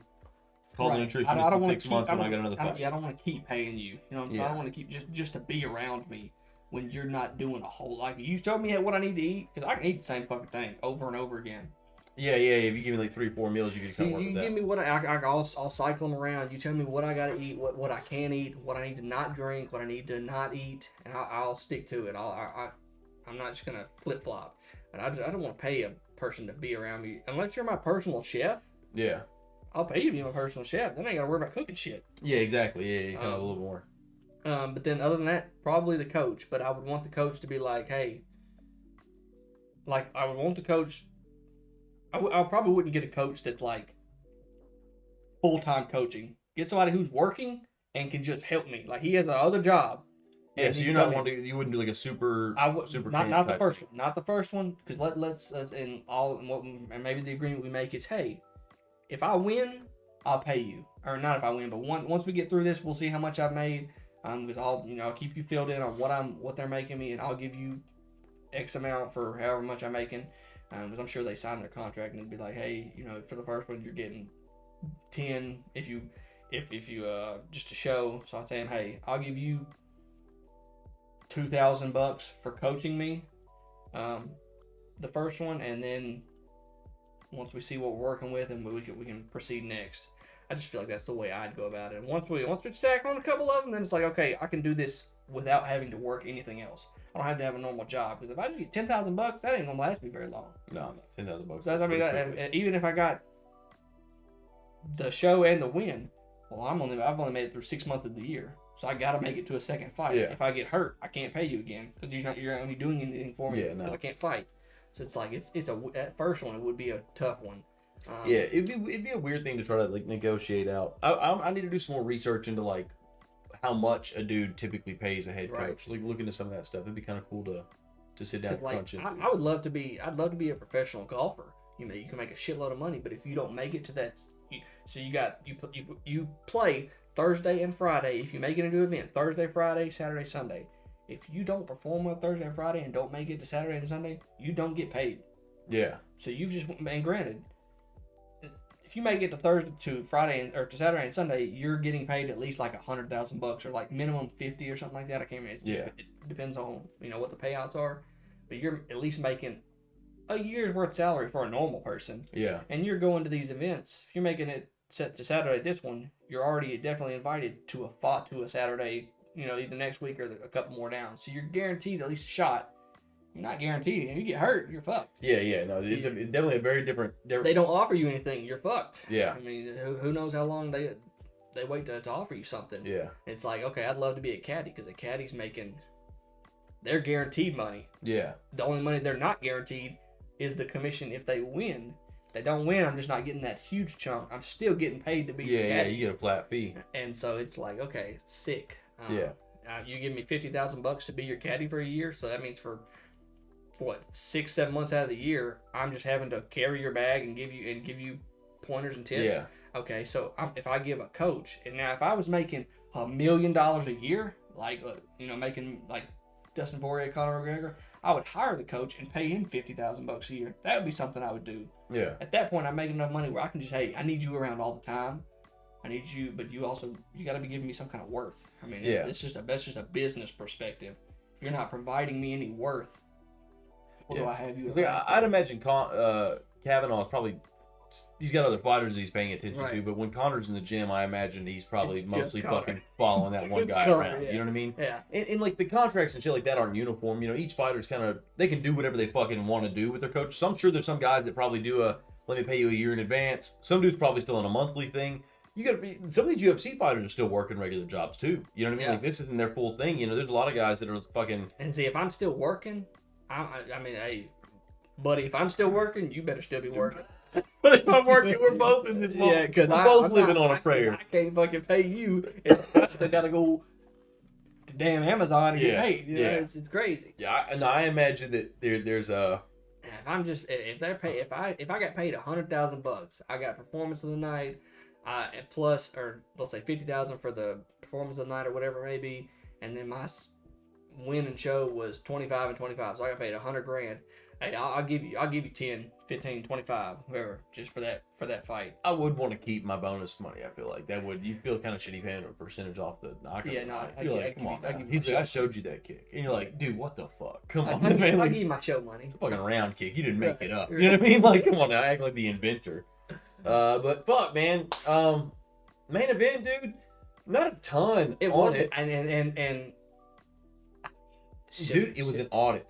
B: Call the nutritionist in 6 months when I got another fight.
A: I don't want to keep paying you. You know, I don't want to keep just to be around me when you're not doing a whole like you told me what I need to eat because I can eat the same fucking thing over and over again.
B: Yeah. If you give me like 3 or 4 meals, you can kind of work with that.
A: You give me what I'll cycle them around. You tell me what I gotta eat, what I can eat, what I need to not drink, what I need to not eat, and I'll stick to it. I'm not just gonna flip flop. And I don't want to pay a person to be around me unless you're my personal chef.
B: Yeah.
A: I'll pay you to be my personal chef. Then I ain't gotta worry about cooking shit.
B: Yeah, exactly. Yeah, kind of a little more.
A: But then other than that, probably the coach. But I would want the coach to be like, hey, like I would want the coach. I probably wouldn't get a coach that's like full-time coaching. Get somebody who's working and can just help me. Like he has another job.
B: Yeah, so you're not wanting. You wouldn't do like a super.
A: Not the first one. Not the first one. Because let's and maybe the agreement we make is, hey, if I win, I'll pay you. Or not if I win, but once we get through this, we'll see how much I've made. Because I'll keep you filled in on what they're making me, and I'll give you X amount for however much I'm making. Because I'm sure they sign their contract and it'd be like, hey, for the first one you're getting 10 if you just to show. So I tell him, hey, I'll give you $2,000 for coaching me, the first one, and then once we see what we're working with, and we can proceed next. I just feel like that's the way I'd go about it. And once we stack on a couple of them, then it's like, okay, I can do this without having to work anything else. I don't have to have a normal job, because if I just get $10,000, that ain't gonna last me very long.
B: No, $10,000.
A: So I mean, even if I got the show and the win, well, I've only made it through 6 months of the year, so I gotta make it to a second fight. Yeah. If I get hurt, I can't pay you again because you're not doing anything for me because I can't fight. So it's like that first one, it would be a tough one.
B: It'd be a weird thing to try to like negotiate out. I need to do some more research into like how much a dude typically pays a head coach. Like look into some of that stuff. It'd be kind of cool to sit down and crunch it.
A: I would love to be. I'd love to be a professional golfer. You can make a shitload of money, but if you don't make it to that, you play Thursday and Friday. If you make it into an event Thursday, Friday, Saturday, Sunday. If you don't perform well Thursday and Friday and don't make it to Saturday and Sunday, you don't get paid.
B: Yeah.
A: So you've just, and granted, if you make it to Thursday to Friday or to Saturday and Sunday, you're getting paid at least like $100,000 or like minimum 50 or something like that. I can't remember. It depends on what the payouts are, but you're at least making a year's worth of salary for a normal person.
B: Yeah.
A: And you're going to these events. If you're making it set to Saturday, this one, you're already definitely invited to a Saturday. Either next week or a couple more down. So you're guaranteed at least a shot. You're not guaranteed. If you get hurt, you're fucked.
B: Yeah. No, it's definitely a very different.
A: They don't offer you anything. You're fucked.
B: Yeah.
A: I mean, who knows how long they wait to offer you something.
B: Yeah.
A: It's like, okay, I'd love to be a caddy because a caddy's making, they're guaranteed money.
B: Yeah.
A: The only money they're not guaranteed is the commission if they win. If they don't win, I'm just not getting that huge chunk. I'm still getting paid to be a caddy.
B: Yeah, you get a flat fee.
A: And so it's like, okay, sick.
B: Yeah.
A: You give me $50,000 to be your caddy for a year, so that means for 6-7 months out of the year, I'm just having to carry your bag and give you pointers and tips.
B: Yeah.
A: Okay, so if I give a coach, and now if I was making $1 million a year, like making like Dustin Poirier, Conor McGregor, I would hire the coach and pay him $50,000 a year. That would be something I would do.
B: Yeah.
A: At that point, I'm making enough money where I can just, hey, I need you around all the time. I need you, but you got to be giving me some kind of worth. I mean, that's just a business perspective. If you're not providing me any worth, what do I have you?
B: I'd imagine Kavanaugh's probably, he's got other fighters he's paying attention to, but when Conor's in the gym, I imagine he's probably mostly fucking following that one guy around. Yeah. You know what I mean?
A: Yeah.
B: And like the contracts and shit like that aren't uniform. Each fighter's they can do whatever they fucking want to do with their coach. So I'm sure there's some guys that probably do let me pay you a year in advance. Some dude's probably still on a monthly thing. Some of these UFC fighters are still working regular jobs too. You know what I mean? Like this isn't their full thing. There's a lot of guys that are fucking.
A: And see, if I'm still working, I mean, hey, buddy, if I'm still working, you better still be working.
B: But if I'm working, we're both in this.
A: Yeah, because
B: we're both living on a prayer.
A: I can't fucking pay you. I still gotta go to damn Amazon and get paid. It's crazy.
B: Yeah, and I imagine that there's a.
A: If I got paid $100,000, I got performance of the night. plus, or let's say 50,000 for the performance of the night or whatever it may be, and then my win and show was 25 and 25, so I got paid $100,000. Hey, I'll give you 10, 15, 25, whatever, just for that fight.
B: I would want to keep my bonus money. I feel like that would, you feel kind of shitty paying a percentage off the knockout.
A: Yeah, no,
B: come on. He's like, I showed you that kick, and you're like, dude, what the fuck? Come on,
A: man. I'll give you my show money.
B: It's a fucking round kick. You didn't make it up. You know what I mean? Like, come on now, act like the inventor. But fuck, man. Main event, dude. Not a ton.
A: It wasn't, and
B: dude, it was an audit.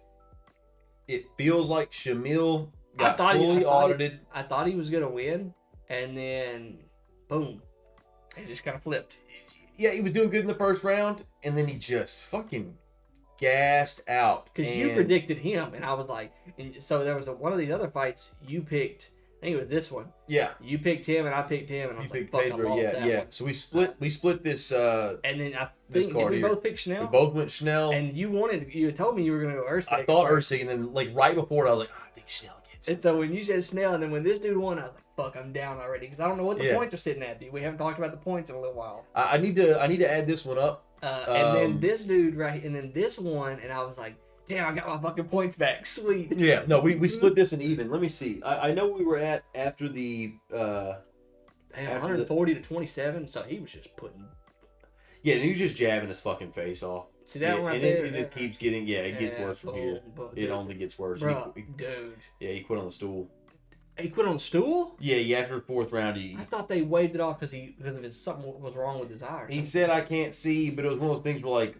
B: It feels like Shamil got fully audited.
A: I thought he was gonna win, and then boom, it just kind of flipped.
B: Yeah, he was doing good in the first round, and then he just fucking gassed out.
A: Because you predicted him, and I was like, and so there was one of these other fights you picked. I think it was this one.
B: Yeah.
A: You picked him, and I picked him, and I was like, fuck,
B: Pedro,
A: I lost that one.
B: So we split this.
A: And then I think we both picked Schnell.
B: We both went Schnell.
A: And you told me you were going to go Ursig.
B: I thought Ursig, and then like right before it, I was like, I think Schnell gets it.
A: And so when you said Schnell, and then when this dude won, I was like, fuck, I'm down already, because I don't know what the points are sitting at. We haven't talked about the points in a little while.
B: I need to add this one up.
A: And then this dude and then this one, and I was like, damn, I got my fucking points back. Sweet.
B: Yeah, no, we split this in even. Let me see. I know we were at after the
A: 140 to 27, so he was just putting.
B: Yeah, and he was just jabbing his fucking face off.
A: See that one right
B: and
A: there?
B: It just keeps getting, it gets worse from here. It only gets worse.
A: Bro, dude.
B: Yeah, he quit on the stool.
A: He quit on the stool?
B: Yeah, after the fourth round,
A: I thought they waved it off because of something was wrong with his eye.
B: He said, I can't see, but it was one of those things where, like,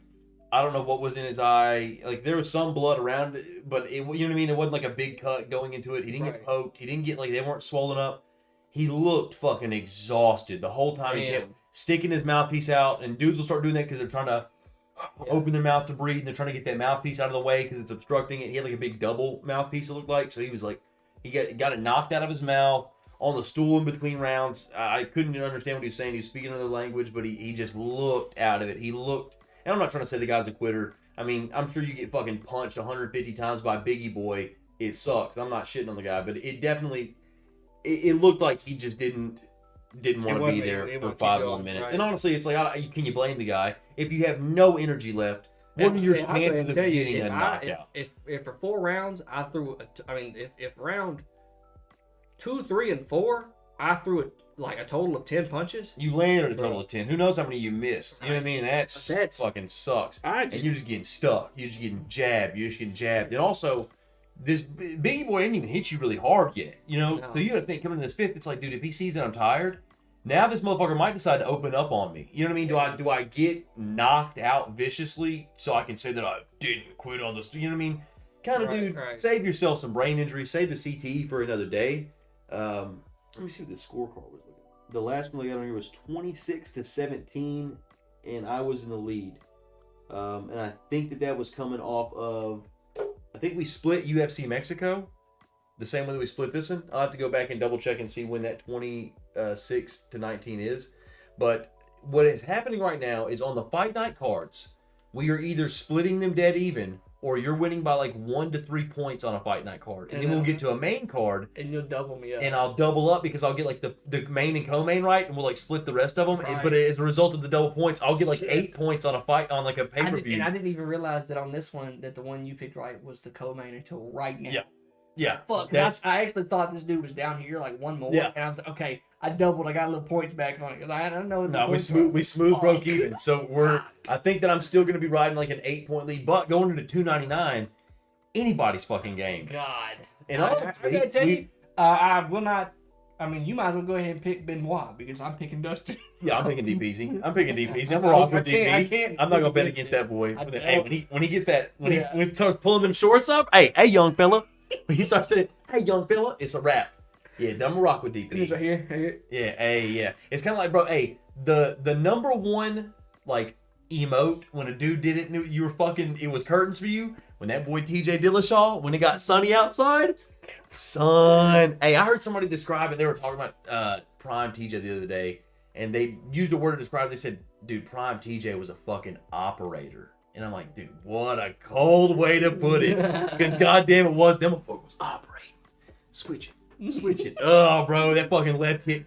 B: I don't know what was in his eye. Like, there was some blood around it, but you know what I mean? It wasn't like a big cut going into it. He didn't get poked. He didn't get, like, they weren't swollen up. He looked fucking exhausted the whole time. He kept sticking his mouthpiece out, and dudes will start doing that because they're trying to open their mouth to breathe, and they're trying to get that mouthpiece out of the way because it's obstructing it. He had, like, a big double mouthpiece, it looked like. So he was, like, he got it knocked out of his mouth on the stool in between rounds. I couldn't understand what he was saying. He was speaking another language, but he just looked out of it. He looked... And I'm not trying to say the guy's a quitter. I mean, I'm sure you get fucking punched 150 times by Biggie Boy. It sucks. I'm not shitting on the guy, but it definitely, it looked like he just didn't want to be there for 5 more minutes. Right. And honestly, it's like, can you blame the guy? If you have no energy left, what are your chances of getting a knockout?
A: If for 4 rounds, I threw, if round 2, 3, and 4, I threw it like a total of 10 punches.
B: You landed a total of 10. Who knows how many you missed? You know what I mean? That's fucking sucks. And you're just getting stuck. You're just getting jabbed. And also, this Biggie Boy didn't even hit you really hard yet. You know? No. So you got to think, coming into this fifth, it's like, dude, if he sees that I'm tired, now this motherfucker might decide to open up on me. You know what I mean? Do I get knocked out viciously so I can say that I didn't quit on this? You know what I mean? Kind of, dude, save yourself some brain injury. Save the CTE for another day. Let me see what the scorecard was looking. The last one I got on here was 26-17, and I was in the lead. And I think that was coming off of. I think we split UFC Mexico, the same way that we split this one. I'll have to go back and double check and see when that 26-19 is. But what is happening right now is on the fight night cards, we are either splitting them dead even, or you're winning by like 1 to 3 points on a fight night card. And then we'll get to a main card.
A: And you'll double me up.
B: And I'll double up because I'll get like the main and co-main right, and we'll like split the rest of them. Right. But as a result of the double points, I'll get like 8 points on a fight, on like a pay-per-view.
A: And I didn't even realize that on this one, that the one you picked right was the co-main until right now.
B: Yeah.
A: Fuck. I actually thought this dude was down here like one more. Yeah. And I was like, okay, I doubled. I got a little points back on it because I don't know what the points
B: we smooth broke even. So I think that I'm still going to be riding like an 8-point lead. But going into 299, anybody's fucking game.
A: God.
B: And honestly,
A: I gotta tell you, I will not. I mean, you might as well go ahead and pick Benoit because I'm picking Dustin.
B: Yeah, I'm picking DPZ. I'm rocking with DP. I'm not gonna bet against that boy. Hey, when he gets that, when he starts pulling them shorts up, hey, young fella. When he starts saying, hey, young fella, it's a wrap. Yeah, I'm gonna rock with DP.
A: He's right here.
B: Yeah. It's kind of like, bro. Hey, the number one like emote when a dude did it, you were fucking. It was curtains for you. When that boy TJ Dillashaw, when it got sunny outside, son. Hey, I heard somebody describe it. They were talking about Prime TJ the other day, and they used a word to describe it. They said, dude, Prime TJ was a fucking operator. And I'm like, dude, what a cold way to put it. Because goddamn it was, them motherfuckers was operating. Switch it. Oh, bro, that fucking left kick.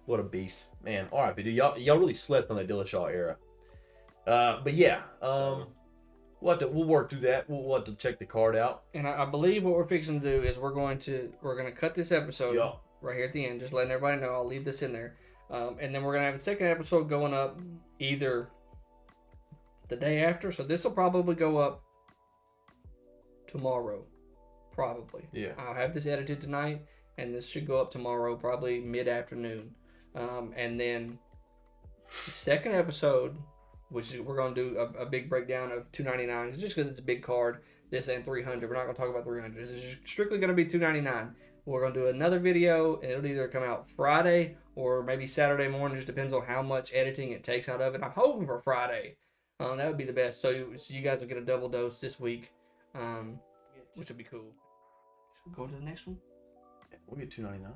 B: What a beast, man. All right, but dude, y'all really slept on the Dillashaw era. But yeah, we'll work through that. We'll have to check the card out.
A: And I believe what we're fixing to do is we're gonna cut this episode right here at the end, just letting everybody know. I'll leave this in there, and then we're gonna have a second episode going up either the day after. So this will probably go up tomorrow, probably.
B: Yeah.
A: I'll have this edited tonight, and this should go up tomorrow, probably mid-afternoon. And then the second episode, which is, we're going to do a big breakdown of 299, just because it's a big card. This and 300. We're not going to talk about 300. This is strictly going to be 299. We're going to do another video, and it'll either come out Friday or maybe Saturday morning. Just depends on how much editing it takes out of it. I'm hoping for Friday. That would be the best. So you guys will get a double dose this week, which would be cool. Should we go to the next one?
B: We'll get 299.